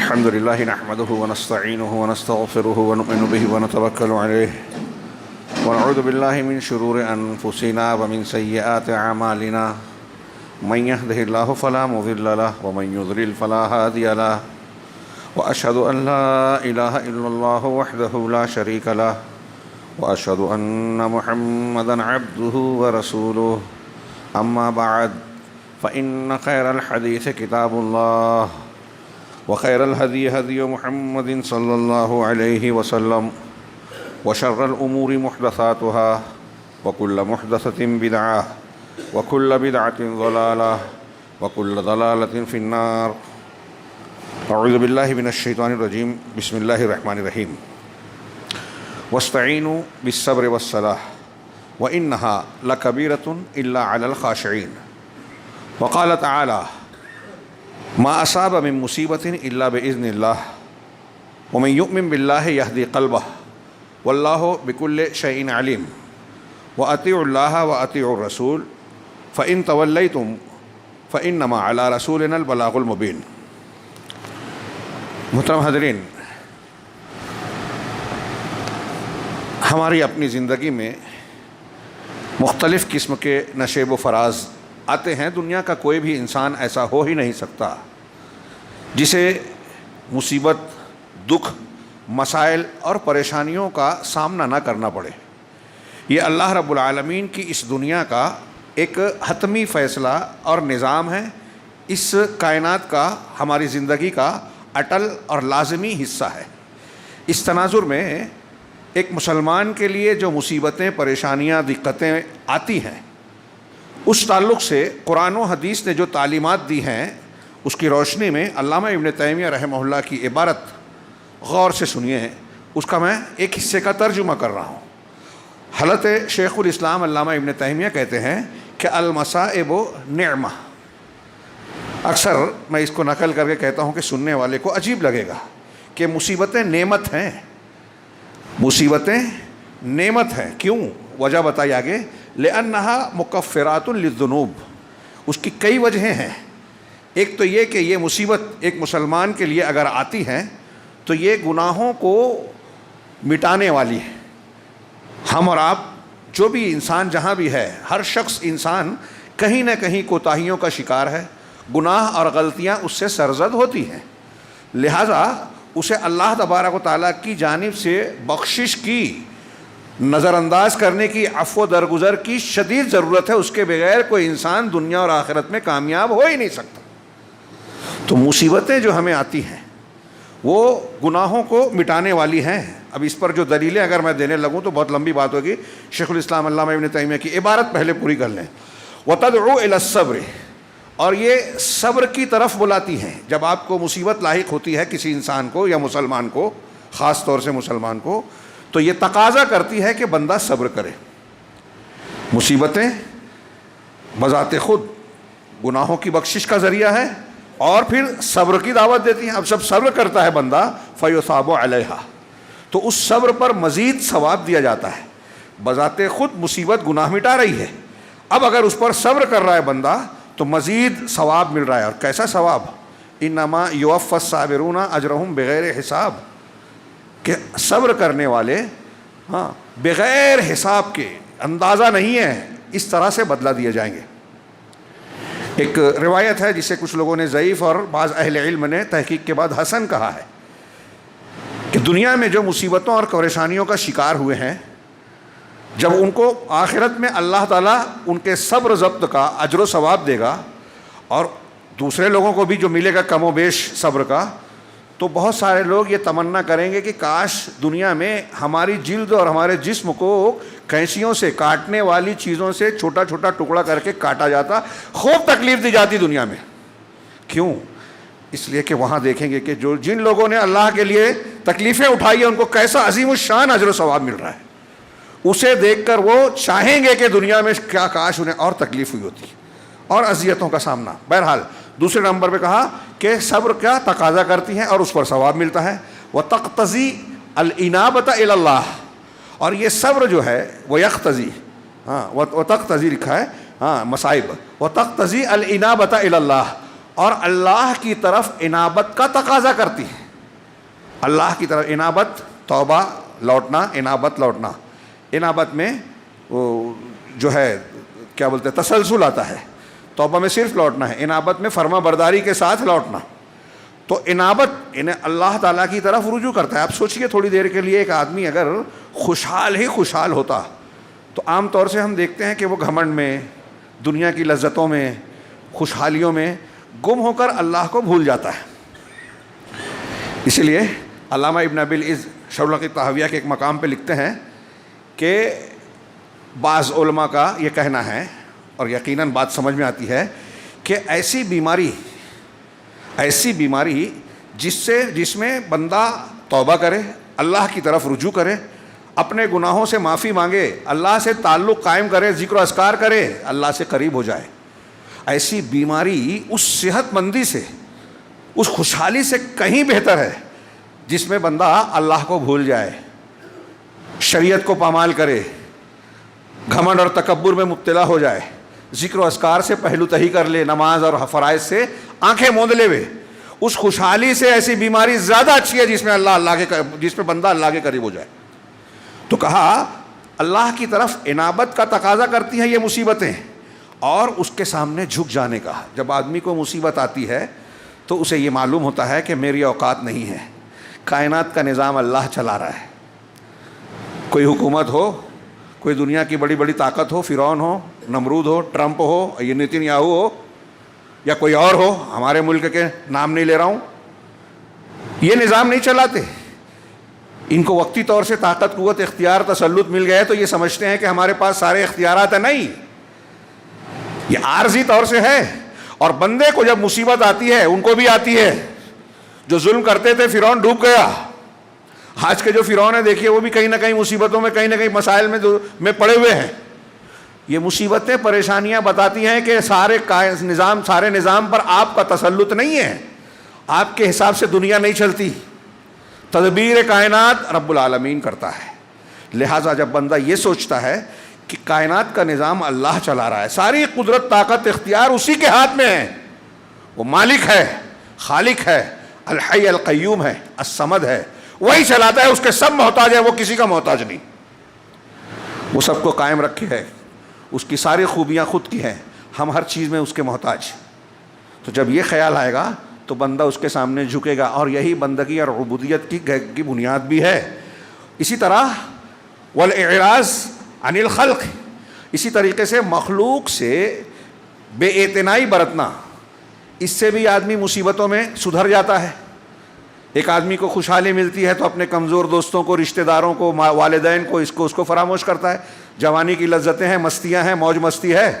الحمد لله نحمده ونستعينه ونستغفره ونؤمن به ونتوكل عليه ونعوذ بالله من شرور أنفسنا ومن سيئات أعمالنا من يهده الله فلا مضل له ومن يضلل فلا هادي له وأشهد أن لا إله إلا الله وحده لا شريك له وأشهد أن محمدا عبده ورسوله أما بعد فإن خير الحديث كتاب الله وخير الهدي هدي محمد صلى الله عليه وسلم وشر الأمور محدثاتها وكل محدثة بدعة وكل بدعة ضلالة وكل ضلالة في النار. أعوذ بالله من الشيطان الرجيم. بسم الله الرحمن الرحيم. واستعينوا بالصبر والصلاة وإنها لكبيرة إلا على الخاشعين. وقال تعالى: ما أصاب من مصيبة إلا بإذن الله ومن يؤمن بالله يهدي قلبه والله بكل شيء عليم وأطيعوا الله وأطيعوا الرسول فإن توليتم فإنما على رسولنا البلاغ المبين. محترم حاضرین، ہماری اپنی زندگی میں مختلف قسم کے نشیب و فراز آتے ہیں. دنیا کا کوئی بھی انسان ایسا ہو ہی نہیں سکتا جسے مصیبت، دکھ، مسائل اور پریشانیوں کا سامنا نہ کرنا پڑے. یہ اللہ رب العالمین کی اس دنیا کا ایک حتمی فیصلہ اور نظام ہے. اس کائنات کا ہماری زندگی کا اٹل اور لازمی حصہ ہے. اس تناظر میں ایک مسلمان کے لیے جو مصیبتیں، پریشانیاں، دقتیں آتی ہیں، اس تعلق سے قرآن و حدیث نے جو تعلیمات دی ہیں اس کی روشنی میں علامہ ابن تیمیہ رحمہ اللہ کی عبارت غور سے سنیے. اس کا میں ایک حصے کا ترجمہ کر رہا ہوں. حضرت شیخ الاسلام علامہ ابن تیمیہ کہتے ہیں کہ المصائب نعمہ. اکثر میں اس کو نقل کر کے کہتا ہوں کہ سننے والے کو عجیب لگے گا کہ مصیبتیں نعمت ہیں. مصیبتیں نعمت ہیں. کیوں؟ وجہ بتائی آگے. لأنها مکفرات للذنوب. اس کی کئی وجہیں ہیں. ایک تو یہ کہ یہ مصیبت ایک مسلمان کے لیے اگر آتی ہے تو یہ گناہوں کو مٹانے والی ہے. ہم اور آپ جو بھی انسان جہاں بھی ہے، ہر شخص انسان کہیں نہ کہیں کوتاہیوں کا شکار ہے. گناہ اور غلطیاں اس سے سرزد ہوتی ہیں. لہٰذا اسے اللہ تبارک و تعالیٰ کی جانب سے بخشش کی، نظر انداز کرنے کی، عفو درگزر کی شدید ضرورت ہے. اس کے بغیر کوئی انسان دنیا اور آخرت میں کامیاب ہو ہی نہیں سکتا. تو مصیبتیں جو ہمیں آتی ہیں وہ گناہوں کو مٹانے والی ہیں. اب اس پر جو دلیلیں اگر میں دینے لگوں تو بہت لمبی بات ہوگی. شیخ الاسلام علامہ ابن تیمیہ کی عبارت پہلے پوری کر لیں. وَتَدْعُو إِلَى الصَّبْرِ. اور یہ صبر کی طرف بلاتی ہیں. جب آپ کو مصیبت لاحق ہوتی ہے کسی انسان کو یا مسلمان کو، خاص طور سے مسلمان کو، تو یہ تقاضا کرتی ہے کہ بندہ صبر کرے. مصیبتیں بذات خود گناہوں کی بخشش کا ذریعہ ہے اور پھر صبر کی دعوت دیتی ہیں. اب جب صبر کرتا ہے بندہ فَيُثَابُ عَلَيْهَا، تو اس صبر پر مزید ثواب دیا جاتا ہے. بذات خود مصیبت گناہ مٹا رہی ہے. اب اگر اس پر صبر کر رہا ہے بندہ تو مزید ثواب مل رہا ہے. اور کیسا ثواب؟ انما یوفی الصابرون اجرہم بغیر حساب. کہ صبر کرنے والے بغیر حساب کے، اندازہ نہیں ہے، اس طرح سے بدلہ دیے جائیں گے. ایک روایت ہے جسے کچھ لوگوں نے ضعیف اور بعض اہل علم نے تحقیق کے بعد حسن کہا ہے کہ دنیا میں جو مصیبتوں اور پریشانیوں کا شکار ہوئے ہیں، جب ان کو آخرت میں اللہ تعالیٰ ان کے صبر ضبط کا اجر و ثواب دے گا اور دوسرے لوگوں کو بھی جو ملے گا کم و بیش صبر کا، تو بہت سارے لوگ یہ تمنا کریں گے کہ کاش دنیا میں ہماری جلد اور ہمارے جسم کو کینچیوں سے، کاٹنے والی چیزوں سے چھوٹا چھوٹا ٹکڑا کر کے کاٹا جاتا، خوب تکلیف دی جاتی دنیا میں. کیوں؟ اس لیے کہ وہاں دیکھیں گے کہ جن لوگوں نے اللہ کے لیے تکلیفیں اٹھائی ہیں ان کو کیسا عظیم الشان اجر و ثواب مل رہا ہے. اسے دیکھ کر وہ چاہیں گے کہ دنیا میں کیا کاش انہیں اور تکلیف ہوئی ہوتی اور اذیتوں کا سامنا. بہرحال دوسرے نمبر پہ کہا کہ صبر کیا تقاضا کرتی ہے اور اس پر ثواب ملتا ہے. وَتَقْتَضِي الْإِنَابَةَ إِلَى اللَّهِ. اور یہ صبر جو ہے وہ یقتضی، وَتَقْتَضِي لکھا ہے مصائب، وَتَقْتَضِي الْإِنَابَةَ إِلَى اللَّهِ. اور اللہ کی طرف انابت کا تقاضا کرتی ہے. اللہ کی طرف انابت، توبہ لوٹنا، انابت لوٹنا. انابت میں وہ جو ہے کیا بولتے ہیں تسلسل آتا ہے. توبہ میں صرف لوٹنا ہے، انابت میں فرما برداری کے ساتھ لوٹنا. تو انابت انہیں اللہ تعالیٰ کی طرف رجوع کرتا ہے. آپ سوچئے تھوڑی دیر کے لیے ایک آدمی اگر خوشحال ہی خوشحال ہوتا تو عام طور سے ہم دیکھتے ہیں کہ وہ گھمنڈ میں، دنیا کی لذتوں میں، خوشحالیوں میں گم ہو کر اللہ کو بھول جاتا ہے. اسی لیے علامہ ابن ابی العز شرح العقیدہ طحاویہ کے ایک مقام پہ لکھتے ہیں کہ بعض علماء کا یہ کہنا ہے، اور یقیناً بات سمجھ میں آتی ہے، کہ ایسی بیماری جس میں بندہ توبہ کرے، اللہ کی طرف رجوع کرے، اپنے گناہوں سے معافی مانگے، اللہ سے تعلق قائم کرے، ذکر و اذکار کرے، اللہ سے قریب ہو جائے. ایسی بیماری اس صحت مندی سے، اس خوشحالی سے کہیں بہتر ہے جس میں بندہ اللہ کو بھول جائے، شریعت کو پامال کرے، گھمنڈ اور تکبر میں مبتلا ہو جائے، ذکر و اذکار سے پہلو تہی کر لے، نماز اور فرائض سے آنکھیں موند لے وے. اس خوشحالی سے ایسی بیماری زیادہ اچھی ہے جس میں بندہ اللہ کے قریب ہو جائے. تو کہا اللہ کی طرف انابت کا تقاضا کرتی ہیں یہ مصیبتیں، اور اس کے سامنے جھک جانے کا. جب آدمی کو مصیبت آتی ہے تو اسے یہ معلوم ہوتا ہے کہ میری اوقات نہیں ہے، کائنات کا نظام اللہ چلا رہا ہے. کوئی حکومت ہو، کوئی دنیا کی بڑی بڑی طاقت ہو، فرعون ہو، نمرود ہو، ٹرمپ ہو، یہ نیتن یاہو ہو، یا کوئی اور ہو، ہمارے ملک کے نام نہیں لے رہا ہوں، یہ نظام نہیں چلاتے. ان کو وقتی طور سے طاقت، قوت، اختیار، تسلط مل گئے تو یہ سمجھتے ہیں کہ ہمارے پاس سارے اختیارات ہیں. نہیں، یہ عارضی طور سے ہے. اور بندے کو جب مصیبت آتی ہے، ان کو بھی آتی ہے. جو ظلم کرتے تھے فرعون ڈوب گیا. آج کے جو فرعون ہیں دیکھیے وہ بھی کہیں نہ کہیں مصیبتوں میں، کہیں نہ کہیں مسائل میں پڑے ہوئے ہیں. یہ مصیبتیں، پریشانیاں بتاتی ہیں کہ سارے نظام پر آپ کا تسلط نہیں ہے، آپ کے حساب سے دنیا نہیں چلتی، تدبیر کائنات رب العالمین کرتا ہے. لہٰذا جب بندہ یہ سوچتا ہے کہ کائنات کا نظام اللہ چلا رہا ہے، ساری قدرت، طاقت، اختیار اسی کے ہاتھ میں ہے، وہ مالک ہے، خالق ہے، الحی القیوم ہے، الصمد ہے، وہی چلاتا ہے، اس کے سب محتاج ہے، وہ کسی کا محتاج نہیں. وہ سب کو قائم رکھے ہے، اس کی ساری خوبیاں خود کی ہیں، ہم ہر چیز میں اس کے محتاج. تو جب یہ خیال آئے گا تو بندہ اس کے سامنے جھکے گا، اور یہی بندگی اور عبودیت کی بنیاد بھی ہے. اسی طرح والاعراض عن الخلق، اسی طریقے سے مخلوق سے بے اعتنائی برتنا، اس سے بھی آدمی مصیبتوں میں سدھر جاتا ہے. ایک آدمی کو خوشحالی ملتی ہے تو اپنے کمزور دوستوں کو، رشتہ داروں کو، والدین کو، اس کو فراموش کرتا ہے. جوانی کی لذتیں ہیں، مستیاں ہیں، موج مستی ہے،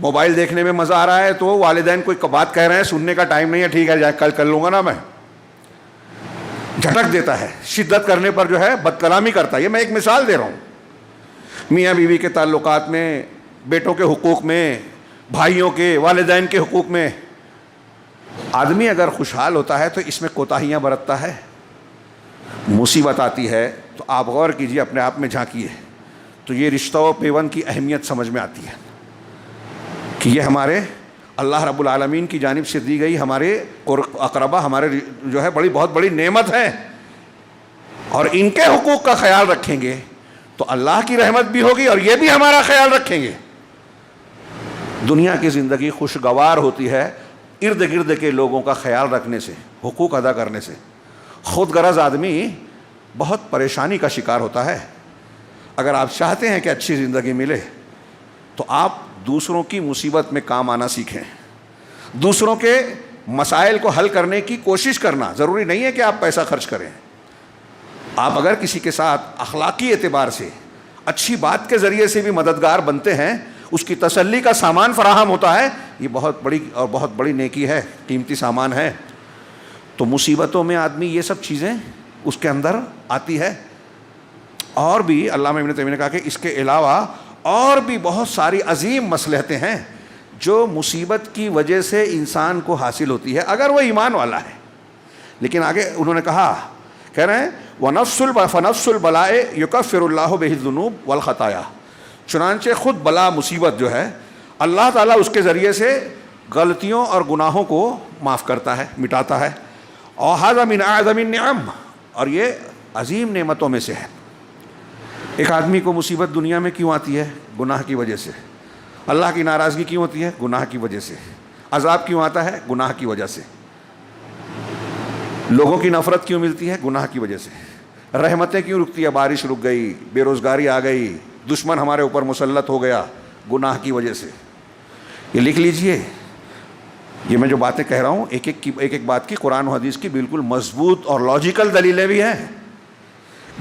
موبائل دیکھنے میں مزہ آ رہا ہے تو والدین کوئی بات کہہ رہے ہیں، سننے کا ٹائم نہیں ہے، ٹھیک ہے کل کر لوں گا نا، میں جھٹک دیتا ہے. شدت کرنے پر جو ہے بد کلامی کرتا ہے. یہ میں ایک مثال دے رہا ہوں. میاں بیوی کے تعلقات میں، بیٹوں کے حقوق میں، بھائیوں کے، والدین کے حقوق میں آدمی اگر خوشحال ہوتا ہے تو اس میں کوتاہیاں برتتا ہے. مصیبت آتی ہے تو آپ غور کیجیے، اپنے آپ میں جھانکیے تو یہ رشتہ و پیوند کی اہمیت سمجھ میں آتی ہے کہ یہ ہمارے اللہ رب العالمین کی جانب سے دی گئی ہمارے اقربا، ہمارے جو ہے بہت بڑی نعمت ہے، اور ان کے حقوق کا خیال رکھیں گے تو اللہ کی رحمت بھی ہوگی اور یہ بھی ہمارا خیال رکھیں گے. دنیا کی زندگی خوشگوار ہوتی ہے ارد گرد کے لوگوں کا خیال رکھنے سے، حقوق ادا کرنے سے. خود غرض آدمی بہت پریشانی کا شکار ہوتا ہے. اگر آپ چاہتے ہیں کہ اچھی زندگی ملے تو آپ دوسروں کی مصیبت میں کام آنا سیکھیں. دوسروں کے مسائل کو حل کرنے کی کوشش کرنا. ضروری نہیں ہے کہ آپ پیسہ خرچ کریں. آپ اگر کسی کے ساتھ اخلاقی اعتبار سے، اچھی بات کے ذریعے سے بھی مددگار بنتے ہیں، اس کی تسلی کا سامان فراہم ہوتا ہے، یہ بہت بڑی نیکی ہے، قیمتی سامان ہے. تو مصیبتوں میں آدمی یہ سب چیزیں اس کے اندر آتی ہے. اور بھی علامہ ابن تیمیہ نے کہا کہ اس کے علاوہ اور بھی بہت ساری عظیم مصلحتیں ہیں جو مصیبت کی وجہ سے انسان کو حاصل ہوتی ہے اگر وہ ایمان والا ہے. لیکن آگے انہوں نے کہہ رہے ہیں فَنَفْسُ الْبَلَاءِ يُكَفِّرُ اللَّهُ بِهِ الذُّنُوبَ وَالْخَطَايَا. چنانچہ خود بلا مصیبت جو ہے اللہ تعالیٰ اس کے ذریعے سے غلطیوں اور گناہوں کو معاف کرتا ہے، مٹاتا ہے. اور ھذا من اعظم النعم، اور یہ عظیم نعمتوں میں سے ہے. ایک آدمی کو مصیبت دنیا میں کیوں آتی ہے؟ گناہ کی وجہ سے. اللہ کی ناراضگی کیوں ہوتی ہے؟ گناہ کی وجہ سے. عذاب کیوں آتا ہے؟ گناہ کی وجہ سے. لوگوں کی نفرت کیوں ملتی ہے؟ گناہ کی وجہ سے. رحمتیں کیوں رکتی ہے؟ بارش رک گئی، بے روزگاری آ گئی، دشمن ہمارے اوپر مسلط ہو گیا، گناہ کی وجہ سے. یہ لکھ لیجئے. یہ میں جو باتیں کہہ رہا ہوں ایک ایک بات کی قرآن و حدیث کی بالکل مضبوط اور لاجیکل دلیلیں بھی ہیں.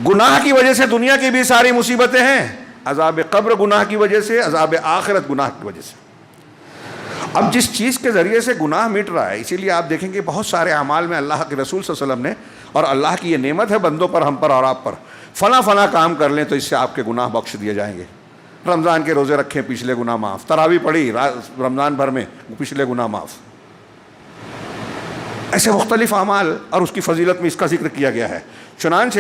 گناہ کی وجہ سے دنیا کی بھی ساری مصیبتیں ہیں. عذاب قبر گناہ کی وجہ سے، عذاب آخرت گناہ کی وجہ سے. اب جس چیز کے ذریعے سے گناہ مٹ رہا ہے، اسی لیے آپ دیکھیں گے بہت سارے اعمال میں اللہ کے رسول صلی اللہ علیہ وسلم نے، اور اللہ کی یہ نعمت ہے بندوں پر، ہم پر اور آپ پر، فلاں فلاں کام کر لیں تو اس سے آپ کے گناہ بخش دیے جائیں گے. رمضان کے روزے رکھیں، پچھلے گناہ معاف. تراویح پڑھی رمضان بھر میں، پچھلے گناہ معاف. ایسے مختلف اعمال، اور اس کی فضیلت میں اس کا ذکر کیا گیا ہے. چنانچہ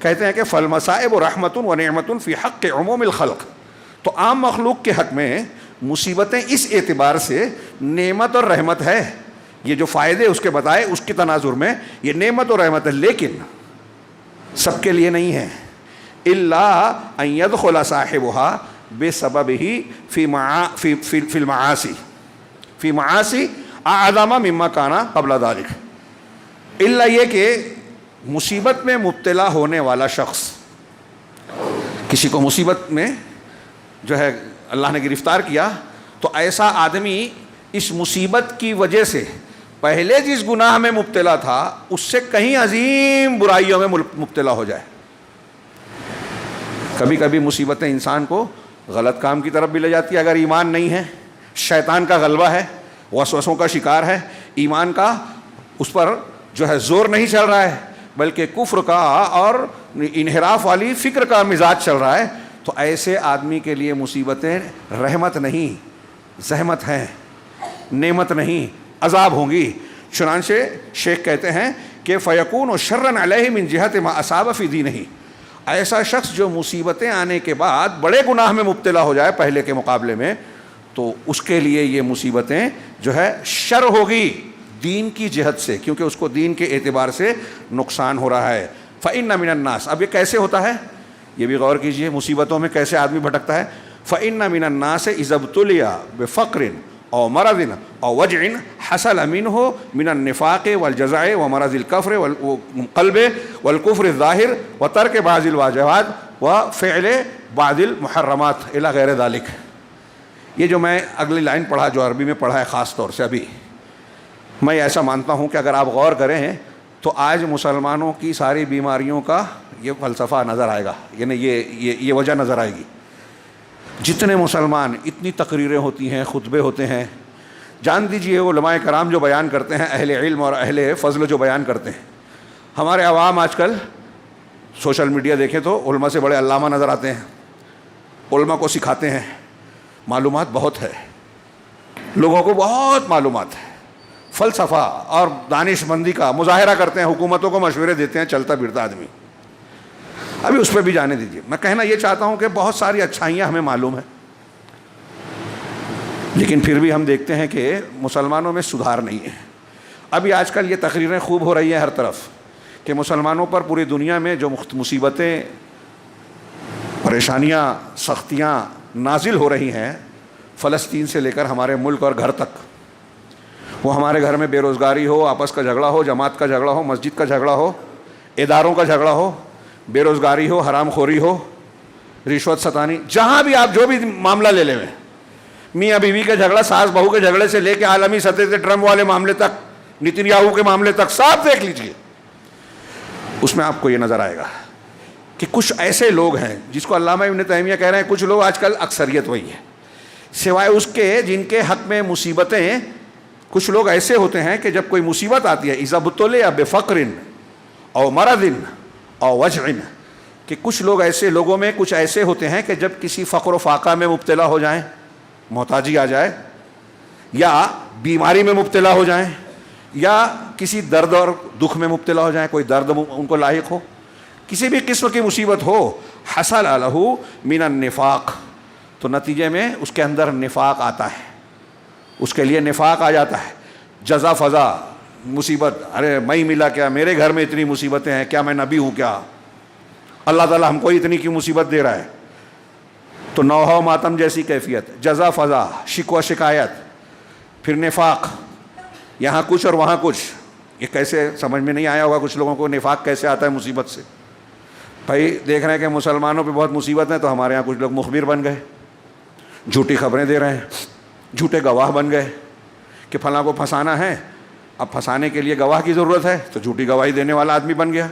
کہتے ہیں کہ فالمصائب رحمت و نعمت فی حق عموم الخلق. تو عام مخلوق کے حق میں مصیبتیں اس اعتبار سے نعمت اور رحمت ہے. یہ جو فائدے اس کے بتائے اس کے تناظر میں یہ نعمت اور رحمت ہے، لیکن سب کے لیے نہیں ہے. الا ان يدخل صاحبها بسببه في المعاصی فی معاصی اعظم مما كان قبل ذلك. الا یہ کہ مصیبت میں مبتلا ہونے والا شخص، کسی کو مصیبت میں جو ہے اللہ نے گرفتار کیا، تو ایسا آدمی اس مصیبت کی وجہ سے پہلے جس گناہ میں مبتلا تھا اس سے کہیں عظیم برائیوں میں مبتلا ہو جائے. کبھی کبھی مصیبتیں انسان کو غلط کام کی طرف بھی لے جاتی ہے اگر ایمان نہیں ہے، شیطان کا غلبہ ہے، وسوسوں کا شکار ہے، ایمان کا اس پر جو ہے زور نہیں چل رہا ہے بلکہ کفر کا اور انحراف والی فکر کا مزاج چل رہا ہے، تو ایسے آدمی کے لیے مصیبتیں رحمت نہیں، زحمت ہیں، نعمت نہیں، عذاب ہوں گی. چنانچہ شیخ کہتے ہیں کہ فیکون شرًا علیہ من جہت ما اصاب فی دینہ. ایسا شخص جو مصیبتیں آنے کے بعد بڑے گناہ میں مبتلا ہو جائے پہلے کے مقابلے میں، تو اس کے لیے یہ مصیبتیں جو ہے شر ہوگی دین کی جہت سے، کیونکہ اس کو دین کے اعتبار سے نقصان ہو رہا ہے. فإن من الناس، اب یہ کیسے ہوتا ہے یہ بھی غور کیجئے، مصیبتوں میں کیسے آدمی بھٹکتا ہے. فإن من الناس إذا ابتلي بفقر او مرض او وجع حصل منه من النفاق والجزع ومرض الكفر والقلب والكفر الظاهر وترك بعض الواجبات وفعل بعض المحرمات الى غیر ذلك. یہ جو میں اگلی لائن پڑھا جو عربی میں پڑھا ہے خاص طور سے ابھی، میں ایسا مانتا ہوں کہ اگر آپ غور کریں تو آج مسلمانوں کی ساری بیماریوں کا یہ فلسفہ نظر آئے گا، یعنی یہ وجہ نظر آئے گی. جتنے مسلمان، اتنی تقریریں ہوتی ہیں، خطبے ہوتے ہیں، جان دیجئے علماء کرام جو بیان کرتے ہیں، اہل علم اور اہل فضل جو بیان کرتے ہیں. ہمارے عوام آج کل سوشل میڈیا دیکھیں تو علماء سے بڑے علامہ نظر آتے ہیں، علماء کو سکھاتے ہیں، معلومات بہت ہے، لوگوں کو بہت معلومات ہے، فلسفہ اور دانش مندی کا مظاہرہ کرتے ہیں، حکومتوں کو مشورے دیتے ہیں، چلتا پھرتا آدمی. ابھی اس پہ بھی جانے دیجیے. میں کہنا یہ چاہتا ہوں کہ بہت ساری اچھائیاں ہمیں معلوم ہیں، لیکن پھر بھی ہم دیکھتے ہیں کہ مسلمانوں میں سدھار نہیں ہے. ابھی آج کل یہ تقریریں خوب ہو رہی ہیں ہر طرف کہ مسلمانوں پر پوری دنیا میں جو مصیبتیں، پریشانیاں، سختیاں نازل ہو رہی ہیں، فلسطین سے لے کر ہمارے ملک اور گھر تک، وہ ہمارے گھر میں بے روزگاری ہو، آپس کا جھگڑا ہو، جماعت کا جھگڑا ہو، مسجد کا جھگڑا ہو، اداروں کا جھگڑا ہو، بے روزگاری ہو، حرام خوری ہو، رشوت ستانی، جہاں بھی آپ جو بھی معاملہ لے لیں، میاں بیوی کا جھگڑا، ساس بہو کے جھگڑے سے لے کے عالمی سطح سے ٹرمپ والے معاملے تک، نیتن یاہو کے معاملے تک، سب دیکھ لیجئے. اس میں آپ کو یہ نظر آئے گا کہ کچھ ایسے لوگ ہیں جس کو علامہ ابن تیمیہ کہہ رہے ہیں کچھ لوگ آج کل اکثریت وہی ہے، سوائے اس کے جن کے حق میں مصیبتیں، کچھ لوگ ایسے ہوتے ہیں کہ جب کوئی مصیبت آتی ہے، اذا ابتلي بفقر او مرض او وجع، کہ کچھ لوگ ایسے، لوگوں میں کچھ ایسے ہوتے ہیں کہ جب کسی فقر و فاقہ میں مبتلا ہو جائیں، محتاجی آ جائے، یا بیماری میں مبتلا ہو جائیں، یا کسی درد اور دکھ میں مبتلا ہو جائیں، کوئی درد ان کو لاحق ہو، کسی بھی قسم کی مصیبت ہو، حصل له من النفاق، تو نتیجے میں اس کے اندر نفاق آتا ہے، اس کے لیے نفاق آ جاتا ہے، جزا فضا، مصیبت، ارے میں ملا کیا، میرے گھر میں اتنی مصیبتیں ہیں، کیا میں نبی ہوں کیا، اللہ تعالیٰ ہم کو اتنی کیوں مصیبت دے رہا ہے. تو نوحہ و ماتم جیسی کیفیت، جزا فضا، شکوہ شکایت، پھر نفاق، یہاں کچھ اور وہاں کچھ. یہ کیسے سمجھ میں نہیں آیا ہوگا کچھ لوگوں کو نفاق کیسے آتا ہے مصیبت سے. بھائی دیکھ رہے ہیں کہ مسلمانوں پہ بہت مصیبت ہے، تو ہمارے یہاں کچھ لوگ مخبر بن گئے، جھوٹی خبریں دے رہے ہیں، جھوٹے گواہ بن گئے کہ فلاں کو پھنسانا ہے، اب پھنسانے کے لیے گواہ کی ضرورت ہے تو جھوٹی گواہی دینے والا آدمی بن گیا.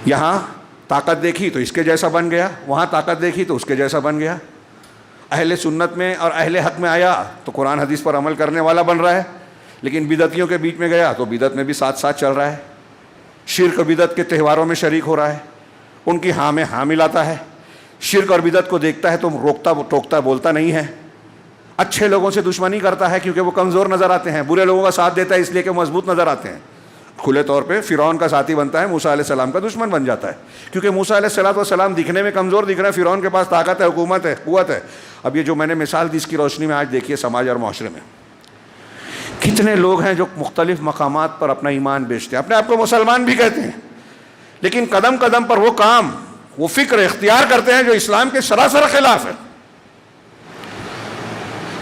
یہاں طاقت دیکھی تو اس کے جیسا بن گیا، وہاں طاقت دیکھی تو اس کے جیسا بن گیا. اہل سنت میں اور اہل حق میں آیا تو قرآن حدیث پر عمل کرنے والا بن رہا ہے، لیکن بدعتیوں کے بیچ میں گیا تو بدعت میں بھی ساتھ ساتھ چل رہا ہے، شرک و بدعت کے تہواروں میں شریک ہو رہا ہے، ان کی ہاں میں ہاں ملاتا ہے، شرک اور بدعت کو دیکھتا ہے تو روکتا ٹوکتا بولتا نہیں ہے، اچھے لوگوں سے دشمنی کرتا ہے کیونکہ وہ کمزور نظر آتے ہیں، برے لوگوں کا ساتھ دیتا ہے اس لیے کہ وہ مضبوط نظر آتے ہیں. کھلے طور پہ فرعون کا ساتھی بنتا ہے، موسیٰ علیہ السلام کا دشمن بن جاتا ہے کیونکہ موسیٰ علیہ السلام دکھنے میں کمزور دکھ رہا ہے، فرعون کے پاس طاقت ہے، حکومت ہے، قوت ہے. اب یہ جو میں نے مثال دی اس کی روشنی میں آج دیکھیے سماج اور معاشرے میں کتنے لوگ ہیں جو مختلف مقامات پر اپنا ایمان بیچتے ہیں، اپنے آپ کو مسلمان بھی کہتے ہیں، لیکن قدم قدم پر وہ کام، وہ فکر اختیار کرتے ہیں جو اسلام کے سراسر خلاف ہے.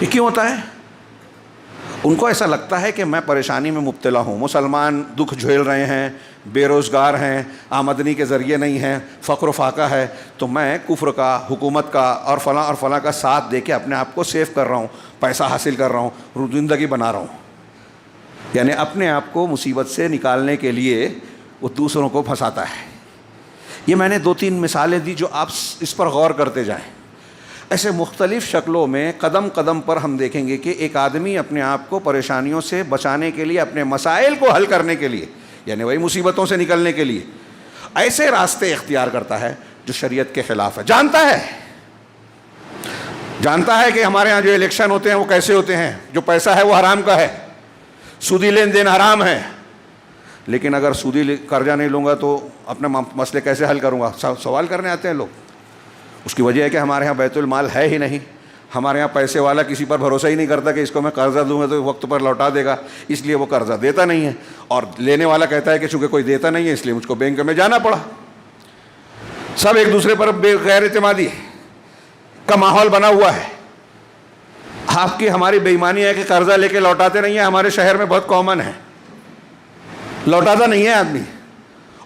یہ کیوں ہوتا ہے؟ ان کو ایسا لگتا ہے کہ میں پریشانی میں مبتلا ہوں، مسلمان دکھ جھیل رہے ہیں، بے روزگار ہیں، آمدنی کے ذریعے نہیں ہیں، فقر و فاقہ ہے، تو میں کفر کا، حکومت کا اور فلاں کا ساتھ دے کے اپنے آپ کو سیو کر رہا ہوں، پیسہ حاصل کر رہا ہوں، زندگی بنا رہا ہوں. یعنی اپنے آپ کو مصیبت سے نکالنے کے لیے وہ دوسروں کو پھنساتا ہے. یہ میں نے 2-3 مثالیں دی جو آپ اس پر غور کرتے جائیں. ایسے مختلف شکلوں میں قدم قدم پر ہم دیکھیں گے کہ ایک آدمی اپنے آپ کو پریشانیوں سے بچانے کے لیے، اپنے مسائل کو حل کرنے کے لیے، یعنی وہی مصیبتوں سے نکلنے کے لیے ایسے راستے اختیار کرتا ہے جو شریعت کے خلاف ہے. جانتا ہے کہ ہمارے ہاں جو الیکشن ہوتے ہیں وہ کیسے ہوتے ہیں، جو پیسہ ہے وہ حرام کا ہے، سودی لین دین حرام ہے، لیکن اگر سودی قرضہ نہیں لوں گا تو اپنے مسئلے کیسے حل کروں گا، سوال کرنے آتے ہیں لوگ. اس کی وجہ ہے کہ ہمارے ہاں بیت المال ہے ہی نہیں. ہمارے ہاں پیسے والا کسی پر بھروسہ ہی نہیں کرتا کہ اس کو میں قرضہ دوں گا تو وقت پر لوٹا دے گا، اس لیے وہ قرضہ دیتا نہیں ہے. اور لینے والا کہتا ہے کہ چونکہ کوئی دیتا نہیں ہے اس لیے مجھ کو بینک میں جانا پڑا. سب ایک دوسرے پر غیر اعتمادی کا ماحول بنا ہوا ہے. آپ کی ہماری بے ایمانی ہے کہ قرضہ لے کے لوٹاتے نہیں ہیں، ہمارے شہر میں بہت کامن ہے، لوٹاتا نہیں ہے آدمی،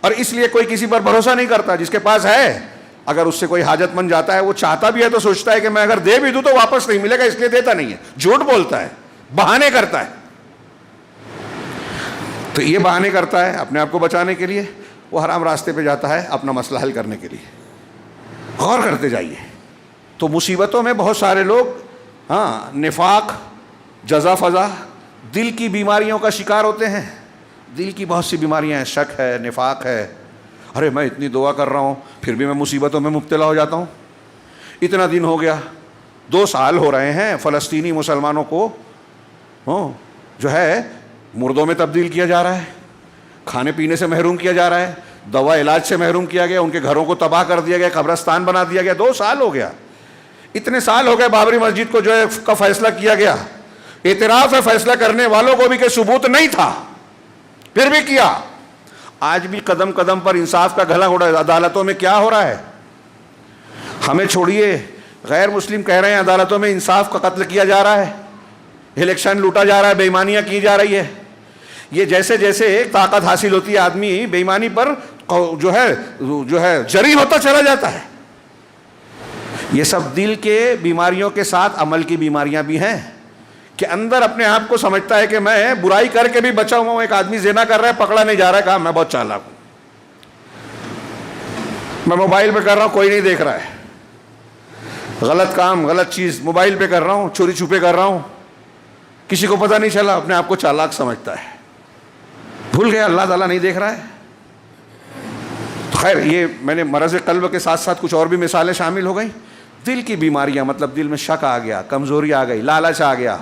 اور اس لیے کوئی کسی پر بھروسہ نہیں کرتا. جس کے پاس ہے اگر اس سے کوئی حاجت مند جاتا ہے، وہ چاہتا بھی ہے تو سوچتا ہے کہ میں اگر دے بھی دوں تو واپس نہیں ملے گا، اس لیے دیتا نہیں ہے، جھوٹ بولتا ہے، بہانے کرتا ہے. تو یہ بہانے کرتا ہے اپنے آپ کو بچانے کے لیے، وہ حرام راستے پہ جاتا ہے اپنا مسئلہ حل کرنے کے لیے. غور کرتے جائیے. تو مصیبتوں میں بہت سارے لوگ نفاق، جزا فضا، دل کی بیماریوں کا شکار ہوتے ہیں. دل کی بہت سی بیماریاں ہیں، شک ہے، نفاق ہے. ارے میں اتنی دعا کر رہا ہوں پھر بھی میں مصیبتوں میں مبتلا ہو جاتا ہوں. اتنا دن ہو گیا، 2 سال ہو رہے ہیں فلسطینی مسلمانوں کو جو ہے مردوں میں تبدیل کیا جا رہا ہے، کھانے پینے سے محروم کیا جا رہا ہے، دوا علاج سے محروم کیا گیا، ان کے گھروں کو تباہ کر دیا گیا، قبرستان بنا دیا گیا. 2 سال ہو گیا. اتنے سال ہو گئے بابری مسجد کو جو ہے کا فیصلہ کیا گیا. اعتراف ہے فیصلہ کرنے والوں کو بھی کہ ثبوت نہیں تھا، پھر بھی کیا. آج بھی قدم قدم پر انصاف کا گھلا اڑا ہے. عدالتوں میں کیا ہو رہا ہے؟ ہمیں چھوڑیے، غیر مسلم کہہ رہے ہیں عدالتوں میں انصاف کا قتل کیا جا رہا ہے، الیکشن لوٹا جا رہا ہے، بے ایمانیاں کی جا رہی ہے. یہ جیسے جیسے ایک طاقت حاصل ہوتی ہے آدمی بے ایمانی پر جو ہے جری ہوتا چلا جاتا ہے. یہ سب دل کے بیماریوں کے ساتھ عمل کی بیماریاں بھی ہیں کہ اندر اپنے آپ کو سمجھتا ہے کہ میں برائی کر کے بھی بچا ہوا ہوں. ایک آدمی زنا کر رہا ہے، پکڑا نہیں جا رہا ہے، کہا میں بہت چالاک ہوں، میں موبائل پہ کر رہا ہوں، کوئی نہیں دیکھ رہا ہے، غلط کام، غلط چیز موبائل پہ کر رہا ہوں، چوری چھپے کر رہا ہوں، کسی کو پتہ نہیں چلا، اپنے آپ کو چالاک سمجھتا ہے. بھول گیا اللہ تعالیٰ نہیں دیکھ رہا ہے. خیر، یہ میں نے مرض قلب کے ساتھ ساتھ کچھ اور بھی مثالیں شامل ہو گئیں. دل کی بیماریاں، مطلب دل میں شک آ گیا، کمزوری آ گئی، لالچ آ گیا،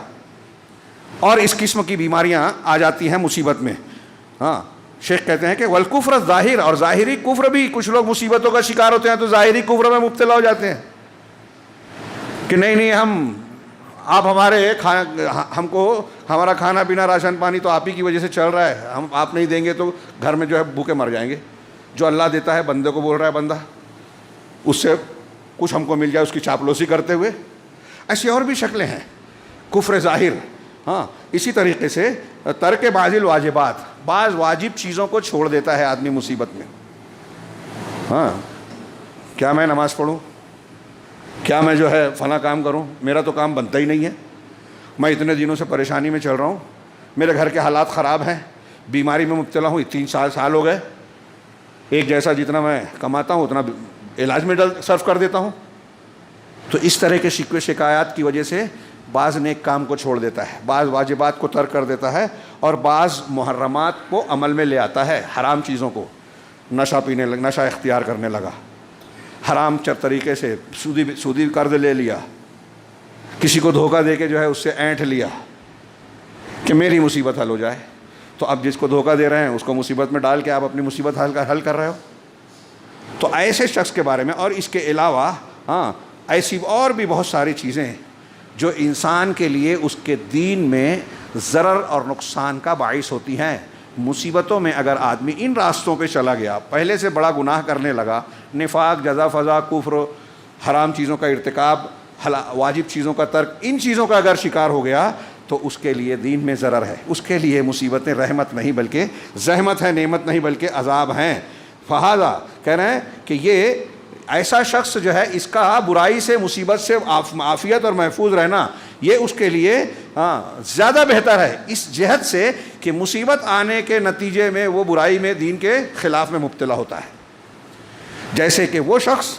اور اس قسم کی بیماریاں آ جاتی ہیں مصیبت میں. شیخ کہتے ہیں کہ والکفر ظاہر، اور ظاہری کفر بھی، کچھ لوگ مصیبتوں کا شکار ہوتے ہیں تو ظاہری کفر میں مبتلا ہو جاتے ہیں کہ نہیں ہم آپ ہم کو ہمارا کھانا پینا راشن پانی تو آپ ہی کی وجہ سے چل رہا ہے، آپ نہیں دیں گے تو گھر میں جو ہے بھوکے مر جائیں گے. جو اللہ دیتا ہے بندے کو بول رہا ہے بندہ اس سے کچھ ہم کو مل جائے، اس کی چاپلوسی کرتے ہوئے. ایسی اور بھی شکلیں ہیں کفر ظاہر. ہاں اسی طریقے سے ترک بعض الواجبات، بعض واجب چیزوں کو چھوڑ دیتا ہے آدمی مصیبت میں. ہاں کیا میں نماز پڑھوں، کیا میں جو ہے فلاں کام کروں، میرا تو کام بنتا ہی نہیں ہے، میں اتنے دنوں سے پریشانی میں چل رہا ہوں، میرے گھر کے حالات خراب ہیں، بیماری میں مبتلا ہوں، 3 سال ہو گئے، ایک جیسا جتنا میں کماتا ہوں اتنا علاج میں صرف کر دیتا ہوں. تو اس طرح کے شکوے شکایات کی وجہ سے بعض نیک کام کو چھوڑ دیتا ہے، بعض واجبات کو ترک کر دیتا ہے، اور بعض محرمات کو عمل میں لے آتا ہے. حرام چیزوں کو، نشہ اختیار کرنے لگا، حرام طریقے سے سودی قرض لے لیا، کسی کو دھوکہ دے کے جو ہے اس سے اینٹھ لیا کہ میری مصیبت حل ہو جائے. تو اب جس کو دھوکہ دے رہے ہیں اس کو مصیبت میں ڈال کے آپ اپنی مصیبت حل کر رہے ہو. تو ایسے شخص کے بارے میں، اور اس کے علاوہ ایسی اور بھی بہت ساری چیزیں جو انسان کے لیے اس کے دین میں ضرر اور نقصان کا باعث ہوتی ہیں. مصیبتوں میں اگر آدمی ان راستوں پہ چلا گیا، پہلے سے بڑا گناہ کرنے لگا، نفاق، جزا فضا، کفر، حرام چیزوں کا ارتکاب، واجب چیزوں کا ترک، ان چیزوں کا اگر شکار ہو گیا تو اس کے لیے دین میں ضرر ہے. اس کے لیے مصیبتیں رحمت نہیں بلکہ زحمت ہے، نعمت نہیں بلکہ عذاب ہیں. فہذا کہہ رہے ہیں کہ یہ ایسا شخص جو ہے اس کا برائی سے، مصیبت سے عافیت اور محفوظ رہنا یہ اس کے لیے زیادہ بہتر ہے، اس جہت سے کہ مصیبت آنے کے نتیجے میں وہ برائی میں، دین کے خلاف میں مبتلا ہوتا ہے. جیسے کہ وہ شخص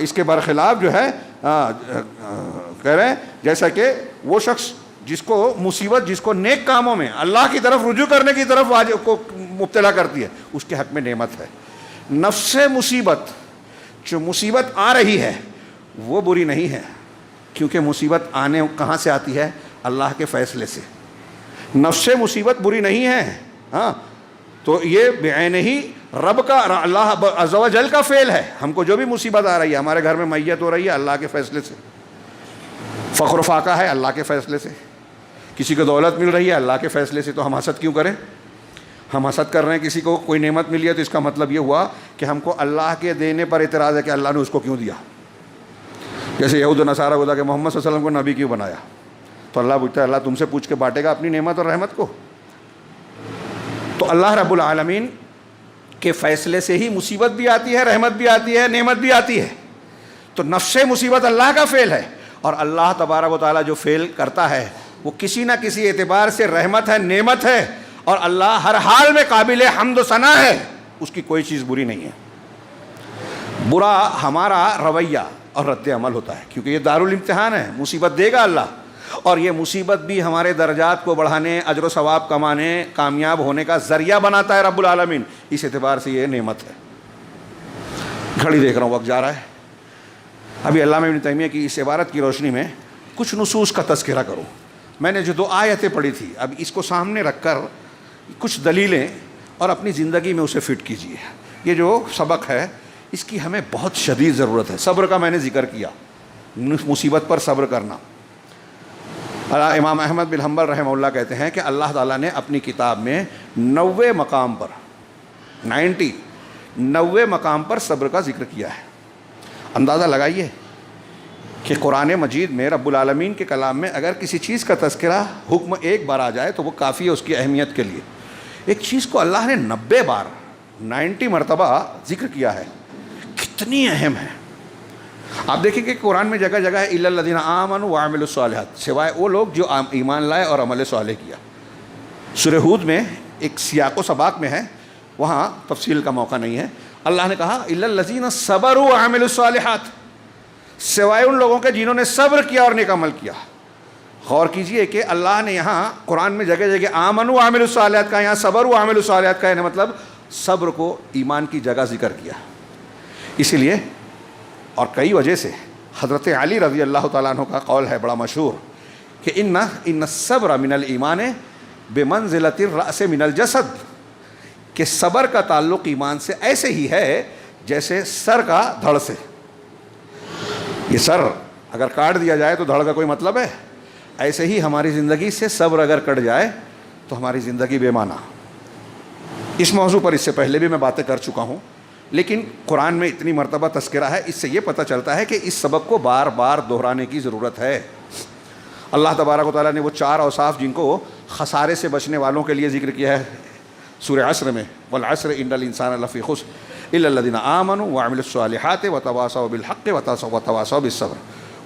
اس کے برخلاف جو ہے کہہ رہے ہیں، جیسا کہ وہ شخص جس کو مصیبت، جس کو نیک کاموں میں اللہ کی طرف رجوع کرنے کی طرف کو مبتلا کرتی ہے، اس کے حق میں نعمت ہے. نفس مصیبت، جو مصیبت آ رہی ہے وہ بری نہیں ہے، کیونکہ مصیبت آنے کہاں سے آتی ہے؟ اللہ کے فیصلے سے. نفس مصیبت بری نہیں ہے، تو یہ بعین ہی رب کا، اللہ عز و جل کا فعل ہے. ہم کو جو بھی مصیبت آ رہی ہے، ہمارے گھر میں میت ہو رہی ہے، اللہ کے فیصلے سے. فقر و فاقہ ہے، اللہ کے فیصلے سے. کسی کو دولت مل رہی ہے، اللہ کے فیصلے سے. تو ہم حسد کیوں کریں؟ ہم حسد کر رہے ہیں کسی کو کوئی نعمت ملی ہے تو اس کا مطلب یہ ہوا کہ ہم کو اللہ کے دینے پر اعتراض ہے کہ اللہ نے اس کو کیوں دیا. جیسے یہود و نصارہ کو تھا کہ محمد صلی اللہ علیہ وسلم کو نبی کیوں بنایا، تو اللہ پوچھتا ہے اللہ تم سے پوچھ کے بانٹے گا اپنی نعمت اور رحمت کو. تو اللہ رب العالمین کے فیصلے سے ہی مصیبت بھی آتی ہے، رحمت بھی آتی ہے، نعمت بھی آتی ہے. تو نفس مصیبت اللہ کا فعل ہے، اور اللہ تبارک و تعالیٰ جو فعل کرتا ہے وہ کسی نہ کسی اعتبار سے رحمت ہے، نعمت ہے، اور اللہ ہر حال میں قابل حمد و ثنا ہے، اس کی کوئی چیز بری نہیں ہے. برا ہمارا رویہ اور رد عمل ہوتا ہے، کیونکہ یہ دارالامتحان ہے. مصیبت دے گا اللہ، اور یہ مصیبت بھی ہمارے درجات کو بڑھانے، اجر و ثواب کمانے، کامیاب ہونے کا ذریعہ بناتا ہے رب العالمین. اس اعتبار سے یہ نعمت ہے. گھڑی دیکھ رہا ہوں، وقت جا رہا ہے. ابھی علامہ ابن تیمیہ کی اس عبارت کی روشنی میں کچھ نصوص کا تذکرہ کروں. میں نے جو 2 آیتیں پڑھی تھی، اب اس کو سامنے رکھ کر کچھ دلیلیں اور اپنی زندگی میں اسے فٹ کیجیے. یہ جو سبق ہے اس کی ہمیں بہت شدید ضرورت ہے. صبر کا میں نے ذکر کیا، مصیبت پر صبر کرنا. امام احمد بن حنبل رحمہ اللہ کہتے ہیں کہ اللہ تعالیٰ نے اپنی کتاب میں 90 مقام پر 90 مقام پر صبر کا ذکر کیا ہے. اندازہ لگائیے کہ قرآن مجید میں رب العالمین کے کلام میں اگر کسی چیز کا تذکرہ، حکم ایک بار آ جائے تو وہ کافی ہے اس کی اہمیت کے لیے. ایک چیز کو اللہ نے 90 بار 90 مرتبہ ذکر کیا ہے، کتنی اہم ہے. آپ دیکھیں کہ قرآن میں جگہ جگہ ہے الا الذین آمنوا وعملوا الصالحات، سوائے وہ لوگ جو ایمان لائے اور عمل صالح کیا. سورہ ہود میں ایک سیاق و سباق میں ہے، وہاں تفصیل کا موقع نہیں ہے. اللہ نے کہا الا الذین صبروا وعملوا الصالحات، سوائے ان لوگوں کے جنہوں نے صبر کیا اور نیک عمل کیا. غور کیجئے کہ اللہ نے یہاں قرآن میں جگہ جگہ آمنوا وعملوا الصالحات کا، یہاں صبروا وعملوا الصالحات کا، یعنی مطلب صبر کو ایمان کی جگہ ذکر کیا. اسی لیے اور کئی وجہ سے حضرت علی رضی اللہ تعالیٰ عنہ کا قول ہے بڑا مشہور کہ ان الصبر من الایمان بمنزلۃ الرأس من الجسد، کہ صبر کا تعلق ایمان سے ایسے ہی ہے جیسے سر کا دھڑ سے. یہ سر اگر کاٹ دیا جائے تو دھڑ کا کوئی مطلب ہے؟ ایسے ہی ہماری زندگی سے صبر اگر کٹ جائے تو ہماری زندگی بے معنی. اس موضوع پر اس سے پہلے بھی میں باتیں کر چکا ہوں, لیکن قرآن میں اتنی مرتبہ تذکرہ ہے, اس سے یہ پتہ چلتا ہے کہ اس سبق کو بار بار دہرانے کی ضرورت ہے. اللہ تبارک و تعالیٰ نے وہ 4 اوصاف جن کو خسارے سے بچنے والوں کے لیے ذکر کیا ہے سورہ عصر میں, والعصر ان الانسان لفی خسر الا الذین آمنوا وعملوا الصالحات وتواصوا بالحق وتواصوا بالصبر.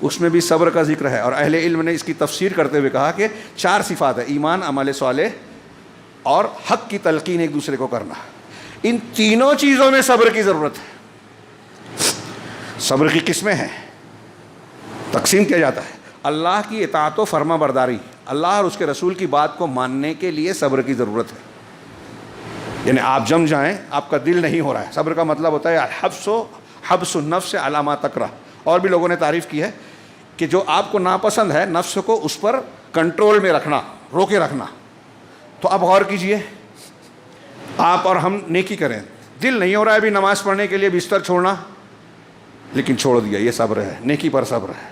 اس میں بھی صبر کا ذکر ہے, اور اہل علم نے اس کی تفسیر کرتے ہوئے کہا کہ 4 صفات ہے: ایمان, عمل صالح اور حق کی تلقین ایک دوسرے کو کرنا. ان تینوں چیزوں میں صبر کی ضرورت ہے. صبر کی قسمیں ہیں, تقسیم کیا جاتا ہے. اللہ کی اطاعت و فرما برداری, اللہ اور اس کے رسول کی بات کو ماننے کے لیے صبر کی ضرورت ہے. یعنی آپ جم جائیں, آپ کا دل نہیں ہو رہا ہے. صبر کا مطلب ہوتا ہے حبس النفس علی ما تکرہ. اور بھی لوگوں نے تعریف کی ہے کہ جو آپ کو ناپسند ہے نفس کو اس پر کنٹرول میں رکھنا, روکے رکھنا. تو اب غور کیجئے, آپ اور ہم نیکی کریں, دل نہیں ہو رہا ہے ابھی نماز پڑھنے کے لیے بستر چھوڑنا, لیکن چھوڑ دیا, یہ صبر ہے, نیکی پر صبر ہے.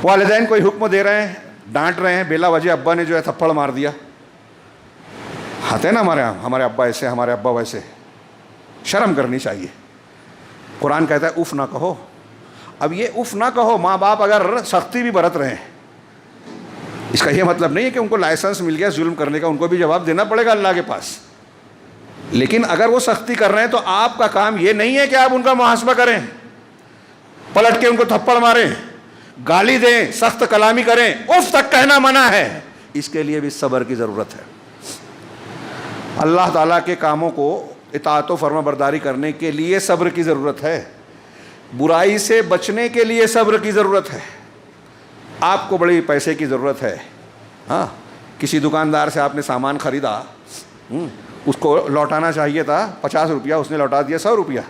والدین کوئی حکم دے رہے ہیں, ڈانٹ رہے ہیں, بلا وجہ ابا نے جو ہے تھپڑ مار دیا. آتے ہیں نا ہمارے یہاں, ہمارے ابا ایسے, ہمارے ابا ویسے. شرم کرنی چاہیے. قرآن کہتا ہے اف نہ کہو. اب یہ اف نہ کہو, ماں باپ اگر سختی بھی برت رہے ہیں, اس کا یہ مطلب نہیں ہے کہ ان کو لائسنس مل گیا ظلم کرنے کا, ان کو بھی جواب دینا پڑے گا اللہ کے پاس. لیکن اگر وہ سختی کر رہے ہیں تو آپ کا کام یہ نہیں ہے کہ آپ ان کا محاسبہ کریں, پلٹ کے ان کو تھپڑ ماریں, گالی دیں, سخت کلامی کریں. اف تک کہنا منع ہے. اس کے لیے بھی صبر کی ضرورت ہے. اللہ تعالیٰ کے کاموں کو اطاعت و فرما برداری کرنے کے لیے صبر کی ضرورت ہے. برائی سے بچنے کے لیے صبر کی ضرورت ہے. آپ کو بڑی پیسے کی ضرورت ہے, ہاں, کسی دکاندار سے آپ نے سامان خریدا, اس کو لوٹانا چاہیے تھا 50 روپیہ, اس نے لوٹا دیا 100 روپیہ.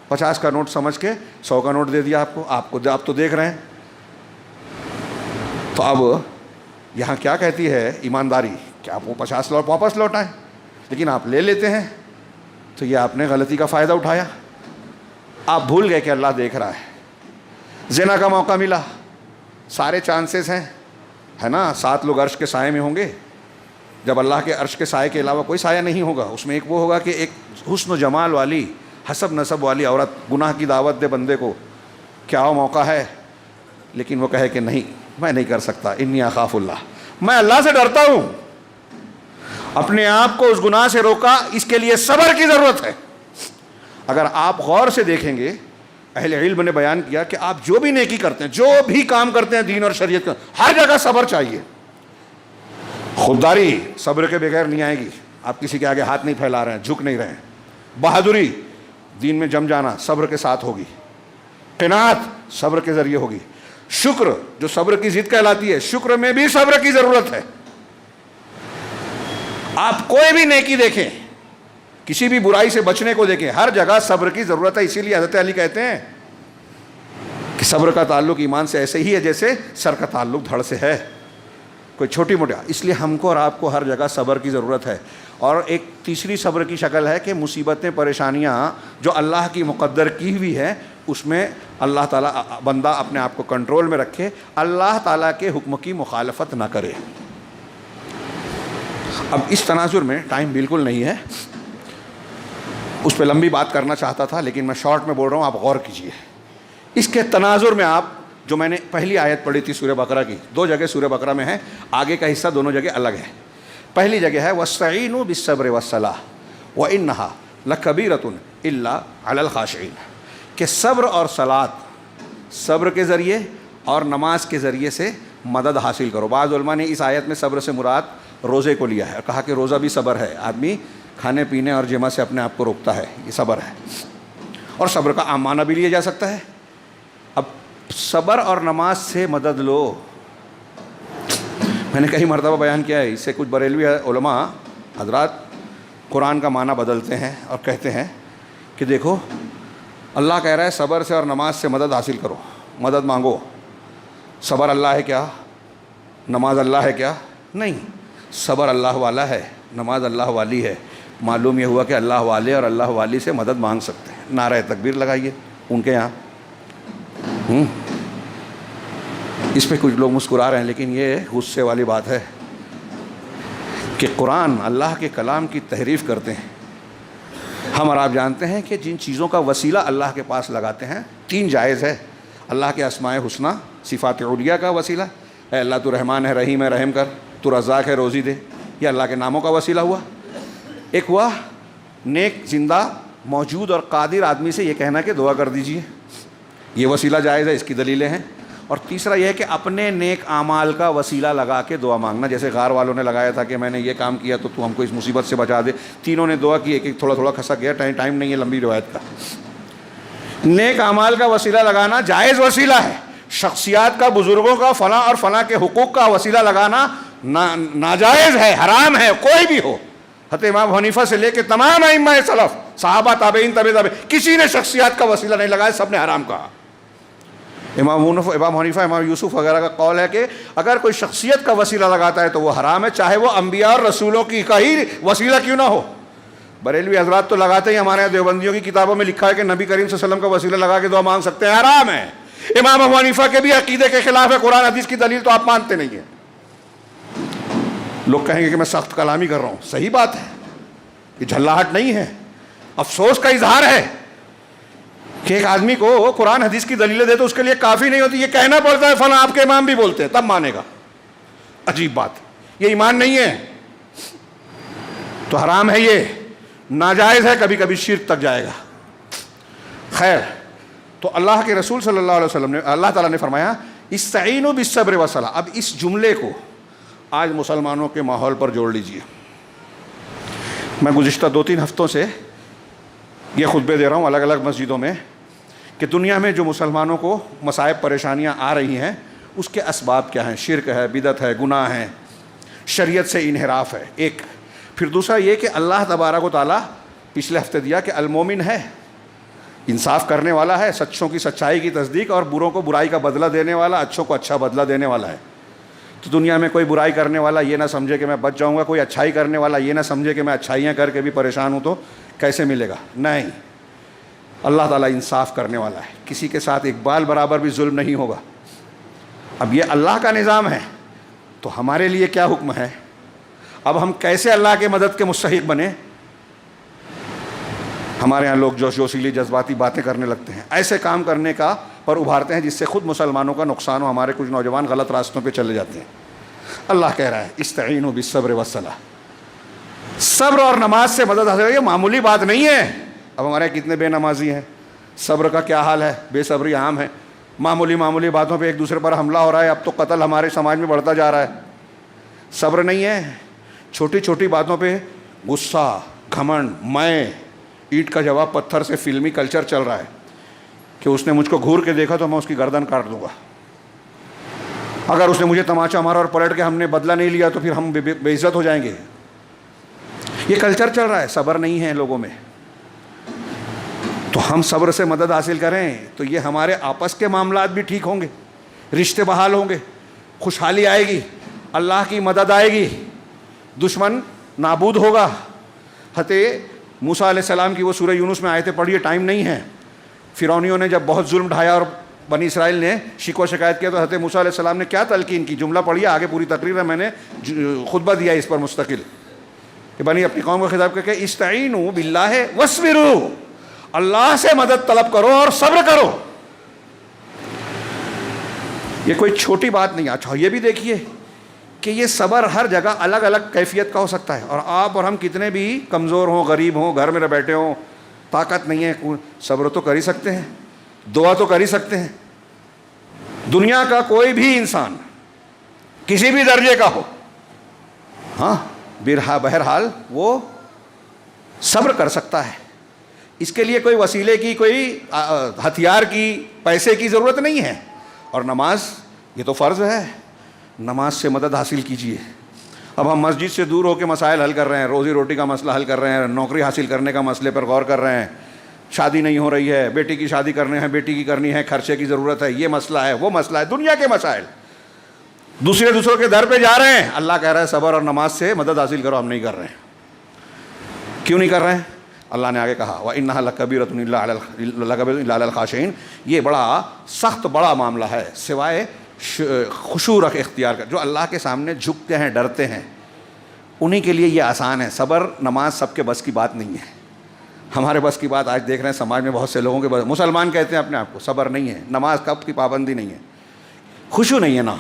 50 کا نوٹ سمجھ کے 100 کا نوٹ دے دیا آپ کو آپ تو دیکھ رہے ہیں. تو اب یہاں کیا کہتی ہے ایمانداری کہ آپ وہ 50 واپس لوٹائیں, لیکن آپ لے لیتے ہیں. تو یہ آپ نے غلطی کا فائدہ اٹھایا. آپ بھول گئے کہ اللہ دیکھ رہا ہے. زنا کا موقع ملا, سارے چانسز ہیں, ہے نا, 7 لوگ عرش کے سائے میں ہوں گے, جب اللہ کے عرش کے سائے کے علاوہ کوئی سایہ نہیں ہوگا. اس میں ایک وہ ہوگا کہ ایک حسن و جمال والی, حسب نسب والی عورت گناہ کی دعوت دے بندے کو, کیا وہ موقع ہے, لیکن وہ کہے کہ نہیں, میں نہیں کر سکتا, انی اخاف اللہ, میں اللہ سے ڈرتا ہوں. اپنے آپ کو اس گناہ سے روکا. اس کے لیے صبر کی ضرورت ہے. اگر آپ غور سے دیکھیں گے, اہل علم نے بیان کیا کہ آپ جو بھی نیکی کرتے ہیں, جو بھی کام کرتے ہیں دین اور شریعت کا, ہر جگہ صبر چاہیے. خودداری صبر کے بغیر نہیں آئے گی. آپ کسی کے آگے ہاتھ نہیں پھیلا رہے ہیں, جھک نہیں رہے ہیں. بہادری دین میں جم جانا صبر کے ساتھ ہوگی. قناعت صبر کے ذریعے ہوگی. شکر جو صبر کی ضد کہلاتی ہے, شکر میں بھی صبر کی ضرورت ہے. آپ کوئی بھی نیکی دیکھیں, کسی بھی برائی سے بچنے کو دیکھیں, ہر جگہ صبر کی ضرورت ہے. اسی لیے حضرت علی کہتے ہیں کہ صبر کا تعلق ایمان سے ایسے ہی ہے جیسے سر کا تعلق دھڑ سے ہے, کوئی چھوٹی موٹی. اس لیے ہم کو اور آپ کو ہر جگہ صبر کی ضرورت ہے. اور ایک تیسری صبر کی شکل ہے کہ مصیبتیں, پریشانیاں جو اللہ کی مقدر کی ہوئی ہے, اس میں اللہ تعالیٰ, بندہ اپنے آپ کو کنٹرول میں رکھے, اللہ تعالیٰ کے حکم کی مخالفت نہ کرے. اب اس تناظر میں ٹائم بالکل نہیں ہے, اس پہ لمبی بات کرنا چاہتا تھا, لیکن میں شارٹ میں بول رہا ہوں, آپ غور کیجئے. اس کے تناظر میں آپ جو میں نے پہلی آیت پڑھی تھی سورہ بقرہ کی, 2 جگہ سورہ بقرہ میں ہے, آگے کا حصہ دونوں جگہ الگ ہے. پہلی جگہ ہے وَاسْتَعِينُوا بِالصَّبْرِ وَالصَّلَاةِ وَإِنَّهَا لَكَبِيرَةٌ إِلَّا عَلَى الْخَاشِعِينَ, کہ صبر اور صلاۃ, صبر کے ذریعے اور نماز کے ذریعے سے مدد حاصل کرو. بعض علماء نے اس آیت میں صبر سے مراد روزے کو لیا ہے اور کہا کہ روزہ بھی صبر ہے. آدمی کھانے پینے اور جمع سے اپنے آپ کو روکتا ہے, یہ صبر ہے. اور صبر کا عام معنی بھی لیا جا سکتا ہے. اب صبر اور نماز سے مدد لو. میں نے کئی مرتبہ بیان کیا ہے, اس سے کچھ بریلوی علماء حضرات قرآن کا معنی بدلتے ہیں اور کہتے ہیں کہ دیکھو اللہ کہہ رہا ہے صبر سے اور نماز سے مدد حاصل کرو, مدد مانگو. صبر اللہ ہے کیا, نماز اللہ ہے کیا؟ نہیں, صبر اللہ والا ہے, نماز اللہ والی ہے. معلوم یہ ہوا کہ اللہ والے اور اللہ والی سے مدد مانگ سکتے ہیں. نعرہ تکبیر لگائیے ان کے یہاں. اس پہ کچھ لوگ مسکرا رہے ہیں، لیکن یہ غصے والی بات ہے کہ قرآن اللہ کے کلام کی تحریف کرتے ہیں۔ ہم اور آپ جانتے ہیں کہ جن چیزوں کا وسیلہ اللہ کے پاس لگاتے ہیں 3 جائز ہے۔ اللہ کے اسماء حسنہ، صفات علیہ کا وسیلہ، اے اللہ تو رحمان ہے، رحیم ہے، رحم کر، تو رزاق ہے، روزی دے، یہ اللہ کے ناموں کا وسیلہ ہوا۔ ایک ہوا نیک زندہ موجود اور قادر آدمی سے یہ کہنا کہ دعا کر دیجئے، یہ وسیلہ جائز ہے، اس کی دلیلیں ہیں۔ اور تیسرا یہ ہے کہ اپنے نیک اعمال کا وسیلہ لگا کے دعا مانگنا، جیسے غار والوں نے لگایا تھا کہ میں نے یہ کام کیا تو ہم کو اس مصیبت سے بچا دے، تینوں نے دعا کی، ایک ایک تھوڑا تھوڑا کھسک گیا، ٹائم نہیں ہے لمبی روایت کا۔ نیک اعمال کا وسیلہ لگانا جائز وسیلہ ہے، شخصیات کا، بزرگوں کا، فلاں اور فلاں کے حقوق کا وسیلہ لگانا ناجائز ہے، حرام ہے، کوئی بھی ہو۔ حضرت امام حنیفہ سے لے کے تمام ائمہ سلف، صحابہ، تابعین، کسی نے شخصیات کا وسیلہ نہیں لگایا، سب نے حرام کہا۔ امام حنیفہ، امام یوسف وغیرہ کا قول ہے کہ اگر کوئی شخصیت کا وسیلہ لگاتا ہے تو وہ حرام ہے، چاہے وہ انبیاء اور رسولوں کی کا ہی وسیلہ کیوں نہ ہو۔ بریلوی حضرات تو لگاتے ہیں، ہمارے یہاں دیوبندیوں کی کتابوں میں لکھا ہے کہ نبی کریم صلی اللہ علیہ وسلم کا وسیلہ لگا کے دعا مانگ سکتے ہیں، حرام ہے۔ امام ابو حنیفہ کے بھی عقیدے کے خلاف ہے، قرآن حدیث کی دلیل تو آپ مانتے نہیں ہیں۔ لوگ کہیں گے کہ میں سخت کلامی کر رہا ہوں، صحیح بات ہے، یہ جھلاہٹ نہیں ہے، افسوس کا اظہار ہے کہ ایک آدمی کو قرآن حدیث کی دلیلیں دے تو اس کے لیے کافی نہیں ہوتی، یہ کہنا پڑتا ہے فلاں آپ کے امام بھی بولتے ہیں تب مانے گا۔ عجیب بات، یہ ایمان نہیں ہے، تو حرام ہے، یہ ناجائز ہے، کبھی کبھی شرک تک جائے گا۔ خیر، تو اللہ کے رسول صلی اللہ علیہ وسلم نے، اللہ تعالیٰ نے فرمایا استعینوا بالصبر والصلاۃ۔ اب اس جملے کو آج مسلمانوں کے ماحول پر جوڑ لیجئے۔ میں گزشتہ 2-3 ہفتوں سے یہ خطبے دے رہا ہوں الگ الگ مسجدوں میں کہ دنیا میں جو مسلمانوں کو مصائب پریشانیاں آ رہی ہیں اس کے اسباب کیا ہیں، شرک ہے، بدعت ہے، گناہ ہے، شریعت سے انحراف ہے، ایک۔ پھر دوسرا یہ کہ اللہ تبارک و تعالیٰ پچھلے ہفتے دیا کہ المومن ہے، انصاف کرنے والا ہے، سچوں کی سچائی کی تصدیق اور بروں کو برائی کا بدلہ دینے والا، اچھوں کو اچھا بدلہ دینے والا ہے۔ تو دنیا میں کوئی برائی کرنے والا یہ نہ سمجھے کہ میں بچ جاؤں گا، کوئی اچھائی کرنے والا یہ نہ سمجھے کہ میں اچھائیاں کر کے بھی پریشان ہوں تو کیسے ملے گا، نہیں۔ اللہ تعالیٰ انصاف کرنے والا ہے، کسی کے ساتھ ایک بال برابر بھی ظلم نہیں ہوگا۔ اب یہ اللہ کا نظام ہے تو ہمارے لیے کیا حکم ہے؟ اب ہم کیسے اللہ کے مدد کے مستحق بنیں؟ ہمارے ہاں لوگ جوشیلی جذباتی باتیں کرنے لگتے ہیں، ایسے کام کرنے کا پر ابھارتے ہیں جس سے خود مسلمانوں کا نقصان ہو، ہمارے کچھ نوجوان غلط راستوں پہ چلے جاتے ہیں۔ اللہ کہہ رہا ہے استعینوا بالصبر والصلاۃ، صبر اور نماز سے مدد حاصل، یہ معمولی بات نہیں ہے۔ اب ہمارے کتنے بے نمازی ہیں، صبر کا کیا حال ہے، بے صبری عام ہے، معمولی باتوں پہ ایک دوسرے پر حملہ ہو رہا ہے، اب تو قتل ہمارے سماج میں بڑھتا جا رہا ہے۔ صبر نہیں ہے، چھوٹی چھوٹی باتوں پہ غصہ، گھمنڈ، میں اینٹ کا جواب پتھر سے فلمی کلچر چل رہا ہے کہ اس نے مجھ کو گھور کے دیکھا تو میں اس کی گردن کاٹ دوں گا، اگر اس نے مجھے تماچا مارا اور پلٹ کے ہم نے بدلہ نہیں لیا تو پھر ہم بے عزت ہو جائیں گے۔ یہ کلچر چل رہا ہے، صبر نہیں ہے لوگوں میں۔ تو ہم صبر سے مدد حاصل کریں تو یہ ہمارے آپس کے معاملات بھی ٹھیک ہوں گے، رشتے بحال ہوں گے، خوشحالی آئے گی، اللہ کی مدد آئے گی، دشمن نابود ہوگا۔ حضرت موسیٰ علیہ السلام کی وہ سورہ یونس میں آیتیں پڑھیے، ٹائم نہیں ہے۔ فرعونیوں نے جب بہت ظلم ڈھایا اور بنی اسرائیل نے شکوہ شکایت کیا تو حضرت موسیٰ علیہ السلام نے کیا تلقین کی، جملہ پڑھیے، آگے پوری تقریر ہے، میں نے خطبہ دیا اس پر مستقل، کہ بنی اپنی قوم کو خطاب کر کے استعینوا باللہ واصبروا، اللہ سے مدد طلب کرو اور صبر کرو۔ یہ کوئی چھوٹی بات نہیں۔ اچھا یہ بھی دیکھیے کہ یہ صبر ہر جگہ الگ الگ کیفیت کا ہو سکتا ہے، اور آپ اور ہم کتنے بھی کمزور ہوں، غریب ہوں، گھر میں بیٹھے ہوں، طاقت نہیں ہے، صبر تو کر ہی سکتے ہیں، دعا تو کر ہی سکتے ہیں۔ دنیا کا کوئی بھی انسان کسی بھی درجے کا ہو، ہاں بہرحال وہ صبر کر سکتا ہے۔ اس کے لیے کوئی وسیلے کی، کوئی ہتھیار کی، پیسے کی ضرورت نہیں ہے۔ اور نماز یہ تو فرض ہے، نماز سے مدد حاصل کیجیے۔ اب ہم مسجد سے دور ہو کے مسائل حل کر رہے ہیں، روزی روٹی کا مسئلہ حل کر رہے ہیں، نوکری حاصل کرنے کا مسئلے پر غور کر رہے ہیں، شادی نہیں ہو رہی ہے، بیٹی کی شادی کرنے ہے، بیٹی کی کرنی ہے، خرچے کی ضرورت ہے، یہ مسئلہ ہے، وہ مسئلہ ہے، دنیا کے مسائل، دوسروں کے در پہ جا رہے ہیں۔ اللہ کہہ رہا ہے صبر اور نماز سے مدد حاصل کرو، ہم نہیں کر رہے ہیں۔ کیوں نہیں کر رہے ہیں؟ اللہ نے آگے کہا وَإِنَّهَا لَكَبِيرَةٌ إِلَّا عَلَى الْخَاشِعِينَ، یہ بڑا سخت بڑا معاملہ ہے، سوائے خشوع رکھ اختیار کر، جو اللہ کے سامنے جھکتے ہیں، ڈرتے ہیں، انہی کے لیے یہ آسان ہے۔ صبر، نماز سب کے بس کی بات نہیں ہے۔ ہمارے بس کی بات آج دیکھ رہے ہیں سماج میں بہت سے لوگوں کے بس، مسلمان کہتے ہیں اپنے آپ کو، صبر نہیں ہے، نماز کب کی پابندی نہیں ہے، خشوع نہیں ہے نا،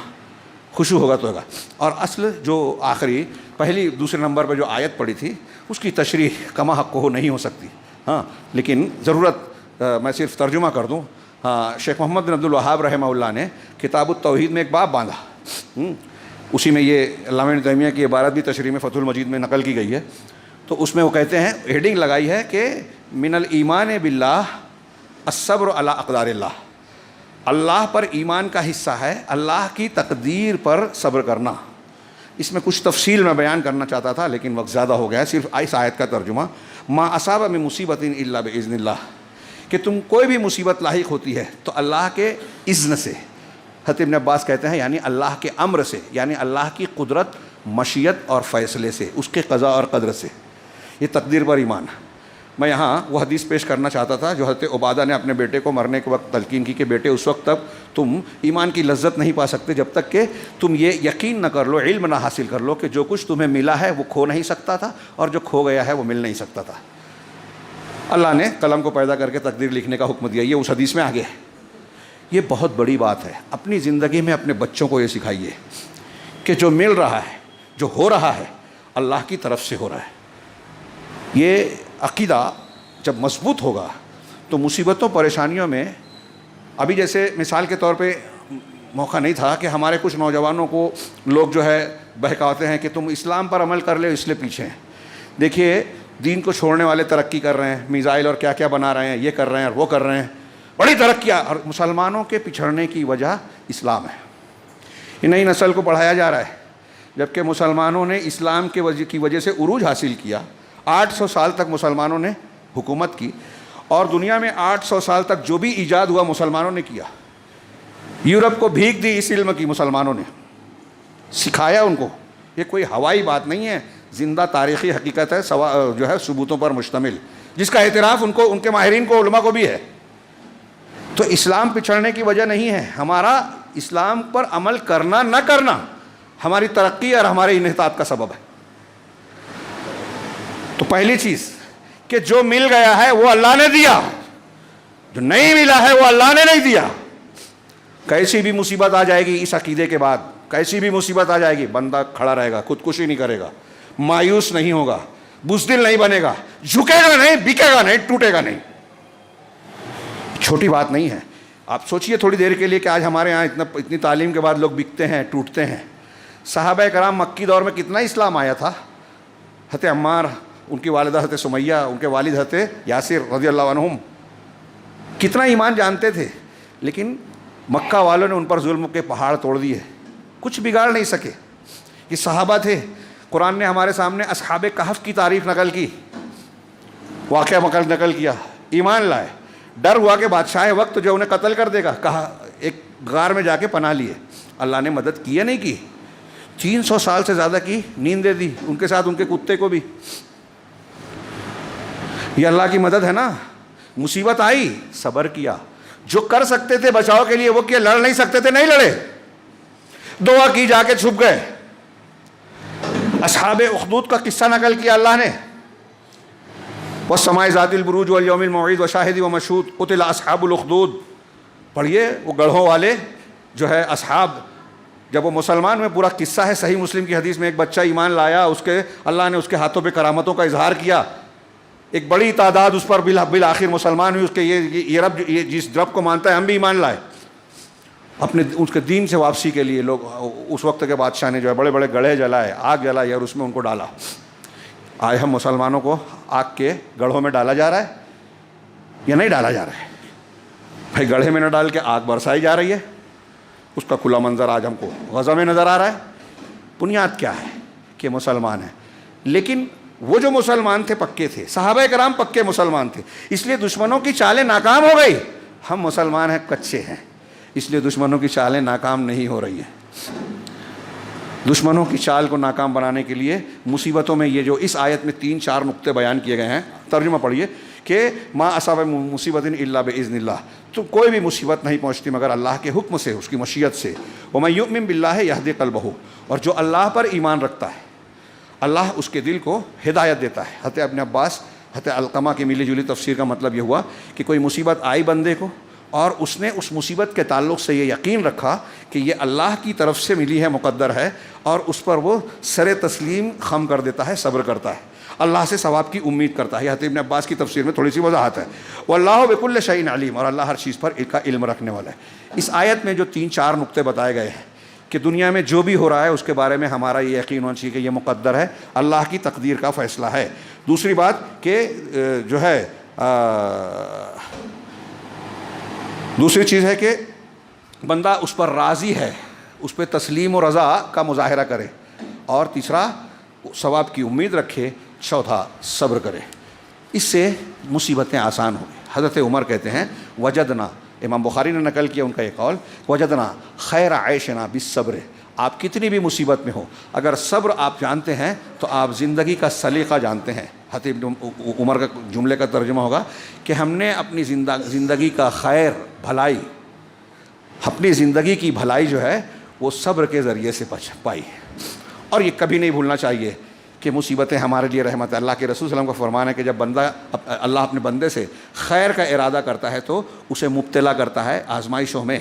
خشوع ہوگا تو ہوگا۔ اور اصل جو آخری پہلی دوسرے نمبر پہ جو آیت پڑھی تھی اس کی تشریح کما حق ہو نہیں ہو سکتی، ہاں، لیکن ضرورت میں صرف ترجمہ کر دوں۔ ہاں، شیخ محمد بن عبد الوہاب رحمہ اللہ نے کتاب التوحید میں ایک باب باندھا، اسی میں یہ علامہ ابن تیمیہ کی عبارت بھی تشریح میں فتح المجید میں نقل کی گئی ہے۔ تو اس میں وہ کہتے ہیں، ہیڈنگ لگائی ہے کہ من الایمان باللہ الصبر علی اقدار اللہ، اللہ پر ایمان کا حصہ ہے اللہ کی تقدیر پر صبر کرنا۔ اس میں کچھ تفصیل میں بیان کرنا چاہتا تھا لیکن وقت زیادہ ہو گیا ہے، صرف اس آیت کا ترجمہ، ما اصاب من مصیبت الا باذن اللہ، کہ تم کوئی بھی مصیبت لاحق ہوتی ہے تو اللہ کے اذن سے، حضرت ابن عباس کہتے ہیں یعنی اللہ کے امر سے، یعنی اللہ کی قدرت، مشیت اور فیصلے سے، اس کے قضاء اور قدر سے، یہ تقدیر پر ایمان۔ میں یہاں وہ حدیث پیش کرنا چاہتا تھا جو حضرت عبادہ نے اپنے بیٹے کو مرنے کے وقت تلقین کی کہ بیٹے اس وقت تک تم ایمان کی لذت نہیں پا سکتے جب تک کہ تم یہ یقین نہ کر لو، علم نہ حاصل کر لو کہ جو کچھ تمہیں ملا ہے وہ کھو نہیں سکتا تھا اور جو کھو گیا ہے وہ مل نہیں سکتا تھا۔ اللہ نے قلم کو پیدا کر کے تقدیر لکھنے کا حکم دیا، یہ اس حدیث میں آگے ہے۔ یہ بہت بڑی بات ہے، اپنی زندگی میں اپنے بچوں کو یہ سکھائیے کہ جو مل رہا ہے، جو ہو رہا ہے، اللہ کی طرف سے ہو رہا ہے۔ یہ عقیدہ جب مضبوط ہوگا تو مصیبتوں پریشانیوں میں، ابھی جیسے مثال کے طور پہ موقع نہیں تھا کہ ہمارے کچھ نوجوانوں کو لوگ جو ہے بہکاتے ہیں کہ تم اسلام پر عمل کر لے اس لیے پیچھے ہیں۔ دیکھیے، دین کو چھوڑنے والے ترقی کر رہے ہیں، میزائل اور کیا کیا بنا رہے ہیں، یہ کر رہے ہیں اور وہ کر رہے ہیں، بڑی ترقیاں، اور مسلمانوں کے پچھڑنے کی وجہ اسلام ہے۔ یہ نئی نسل کو پڑھایا جا رہا ہے، جبکہ مسلمانوں نے اسلام کی وجہ سے عروج حاصل کیا۔ 800 سال تک مسلمانوں نے حکومت کی، اور دنیا میں 800 سال تک جو بھی ایجاد ہوا مسلمانوں نے کیا۔ یورپ کو بھیک دی اس علم کی، مسلمانوں نے سکھایا ان کو۔ یہ کوئی ہوائی بات نہیں ہے، زندہ تاریخی حقیقت ہے، جو ہے ثبوتوں پر مشتمل، جس کا اعتراف ان کو، ان کے ماہرین کو، علماء کو بھی ہے۔ تو اسلام پچھڑنے کی وجہ نہیں ہے، ہمارا اسلام پر عمل کرنا نہ کرنا ہماری ترقی اور ہمارے انحطاط کا سبب ہے۔ تو پہلی چیز کہ جو مل گیا ہے وہ اللہ نے دیا، جو نہیں ملا ہے وہ اللہ نے نہیں دیا۔ کیسی بھی مصیبت آ جائے گی اس عقیدے کے بعد، کیسی بھی مصیبت آ جائے گی، بندہ کھڑا رہے گا، خودکشی نہیں کرے گا، مایوس نہیں ہوگا، بزدل نہیں بنے گا، جھکے گا نہیں، بکے گا نہیں، ٹوٹے گا نہیں۔ چھوٹی بات نہیں ہے۔ آپ سوچئے تھوڑی دیر کے لیے کہ آج ہمارے ہاں اتنی تعلیم کے بعد لوگ بکتے ہیں، ٹوٹتے ہیں۔ صحابہ کرام مکی دور میں کتنا اسلام آیا تھا۔ حضرت عمار، ان کی والدہ حضرت سمیہ، ان کے والد حضرت یاسر رضی اللہ عنہم کتنا ایمان جانتے تھے، لیکن مکہ والوں نے ان پر ظلم کے پہاڑ توڑ دیے، کچھ بگاڑ نہیں سکے۔ یہ صحابہ تھے۔ قرآن نے ہمارے سامنے اصحاب کہف کی تعریف نقل کی، واقعہ نقل کیا، ایمان لائے، ڈر ہوا کہ بادشاہ وقت جو انہیں قتل کر دے گا، کہا ایک غار میں جا کے پناہ لیے، اللہ نے مدد کی یا نہیں کی؟ 300 سال سے زیادہ کی، نیند دے دی، ان کے ساتھ ان کے کتے کو بھی۔ یہ اللہ کی مدد ہے نا۔ مصیبت آئی، صبر کیا، جو کر سکتے تھے بچاؤ کے لیے وہ کیا، لڑ نہیں سکتے تھے نہیں لڑے، دعا کی، جا کے چھپ گئے۔ اصحاب اخدود کا قصہ نقل کیا اللہ نے، والسماء ذات البروج والیوم الموعود وشاہد ومشہود قتل اصحاب الاخدود۔ پڑھیے، وہ گڑھوں والے جو ہے اصحاب، جب وہ مسلمان میں پورا قصہ ہے، صحیح مسلم کی حدیث میں، ایک بچہ ایمان لایا، اس کے اللہ نے اس کے ہاتھوں پہ کرامتوں کا اظہار کیا، ایک بڑی تعداد اس پر بالآخر مسلمان ہوئی، اس کے یہ رب، یہ جس رب کو مانتا ہے ہم بھی ایمان لائے۔ اپنے اس کے دین سے واپسی کے لیے لوگ، اس وقت کے بادشاہ نے جو ہے بڑے بڑے گڑھے جلائے، آگ جلائی اور اس میں ان کو ڈالا۔ آج ہم مسلمانوں کو آگ کے گڑھوں میں ڈالا جا رہا ہے یا نہیں ڈالا جا رہا ہے؟ بھائی گڑھے میں نہ ڈال کے آگ برسائی جا رہی ہے، اس کا کھلا منظر آج ہم کو غزہ میں نظر آ رہا ہے۔ بنیاد کیا ہے کہ مسلمان ہیں، لیکن وہ جو مسلمان تھے پکے تھے، صحابہ کرام پکے مسلمان تھے، اس لیے دشمنوں کی چالیں ناکام ہو گئی۔ ہم مسلمان ہیں، کچے ہیں، اس لیے دشمنوں کی چالیں ناکام نہیں ہو رہی ہیں۔ دشمنوں کی چال کو ناکام بنانے کے لیے مصیبتوں میں یہ جو اس آیت میں 3-4 نقطے بیان کیے گئے ہیں، ترجمہ پڑھیے کہ ما اصاب مصیبت الا باذن اللہ، تو کوئی بھی مصیبت نہیں پہنچتی مگر اللہ کے حکم سے، اس کی مشیت سے۔ ومن یؤمن باللہ یہدی قلبہ، اور جو اللہ پر ایمان رکھتا ہے اللہ اس کے دل کو ہدایت دیتا ہے۔ حضرت ابن عباس، حضرت علقمہ کی ملی جلی تفسیر کا مطلب یہ ہوا کہ کوئی مصیبت آئی بندے کو اور اس نے اس مصیبت کے تعلق سے یہ یقین رکھا کہ یہ اللہ کی طرف سے ملی ہے، مقدر ہے، اور اس پر وہ سر تسلیم خم کر دیتا ہے، صبر کرتا ہے، اللہ سے ثواب کی امید کرتا ہے۔ حضرت ابن عباس کی تفسیر میں تھوڑی سی وضاحت ہے۔ واللہ بکل شیء علیم، اور اللہ ہر چیز پر کا علم رکھنے والا ہے۔ اس آیت میں جو 3-4 نقطے بتائے گئے ہیں کہ دنیا میں جو بھی ہو رہا ہے اس کے بارے میں ہمارا یہ یقین ہونا چاہیے کہ یہ مقدر ہے، اللہ کی تقدیر کا فیصلہ ہے۔ دوسری بات کہ جو ہے دوسری چیز ہے کہ بندہ اس پر راضی ہے، اس پہ تسلیم و رضا کا مظاہرہ کرے، اور تیسرا ثواب کی امید رکھے، چوتھا صبر کرے، اس سے مصیبتیں آسان ہوں گی۔ حضرت عمر کہتے ہیں وجدنا، امام بخاری نے نقل کیا ان کا یہ قول، وجدنا خیر عیشنا بالصبر، آپ کتنی بھی مصیبت میں ہو اگر صبر آپ جانتے ہیں تو آپ زندگی کا سلیقہ جانتے ہیں۔ حضرت عمر کا جملے کا ترجمہ ہوگا کہ ہم نے اپنی زندگی کا خیر، بھلائی، اپنی زندگی کی بھلائی جو ہے وہ صبر کے ذریعے سے پائی۔ اور یہ کبھی نہیں بھولنا چاہیے کہ مصیبتیں ہمارے لیے رحمت ہے۔ اللہ کے رسول صلی اللہ علیہ وسلم کا فرمان ہے کہ جب بندہ اللہ اپنے بندے سے خیر کا ارادہ کرتا ہے تو اسے مبتلا کرتا ہے آزمائشوں میں۔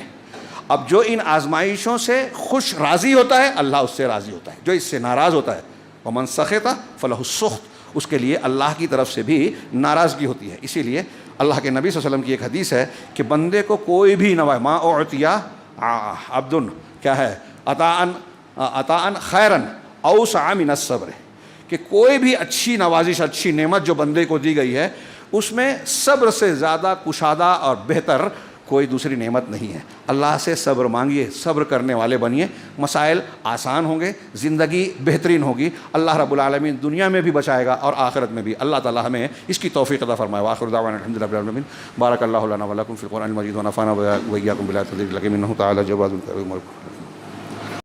اب جو ان آزمائشوں سے خوش راضی ہوتا ہے اللہ اس سے راضی ہوتا ہے، جو اس سے ناراض ہوتا ہے ومن سخط فلہ السخط، اس کے لیے اللہ کی طرف سے بھی ناراضگی ہوتی ہے۔ اسی لیے اللہ کے نبی صلی اللہ علیہ وسلم کی ایک حدیث ہے کہ بندے کو کوئی بھی نوائے، ما اعطی عبد کیا ہے عطاء خیرا اوسع من الصبر، کہ کوئی بھی اچھی نوازش، اچھی نعمت جو بندے کو دی گئی ہے اس میں صبر سے زیادہ کشادہ اور بہتر کوئی دوسری نعمت نہیں ہے۔ اللہ سے صبر مانگیے، صبر کرنے والے بنیے، مسائل آسان ہوں گے، زندگی بہترین ہوگی، اللہ رب العالمین دنیا میں بھی بچائے گا اور آخرت میں بھی۔ اللہ تعالی ہمیں اس کی توفیق عطا فرمائے۔ وآخر دعوانا الحمد للہ رب العالمین۔ بارک اللہ لنا ولکم فی القرآن المجید ونفعنا وإیاکم بالآیات والذکر الحکیم، انہ تعالی جواد کریم۔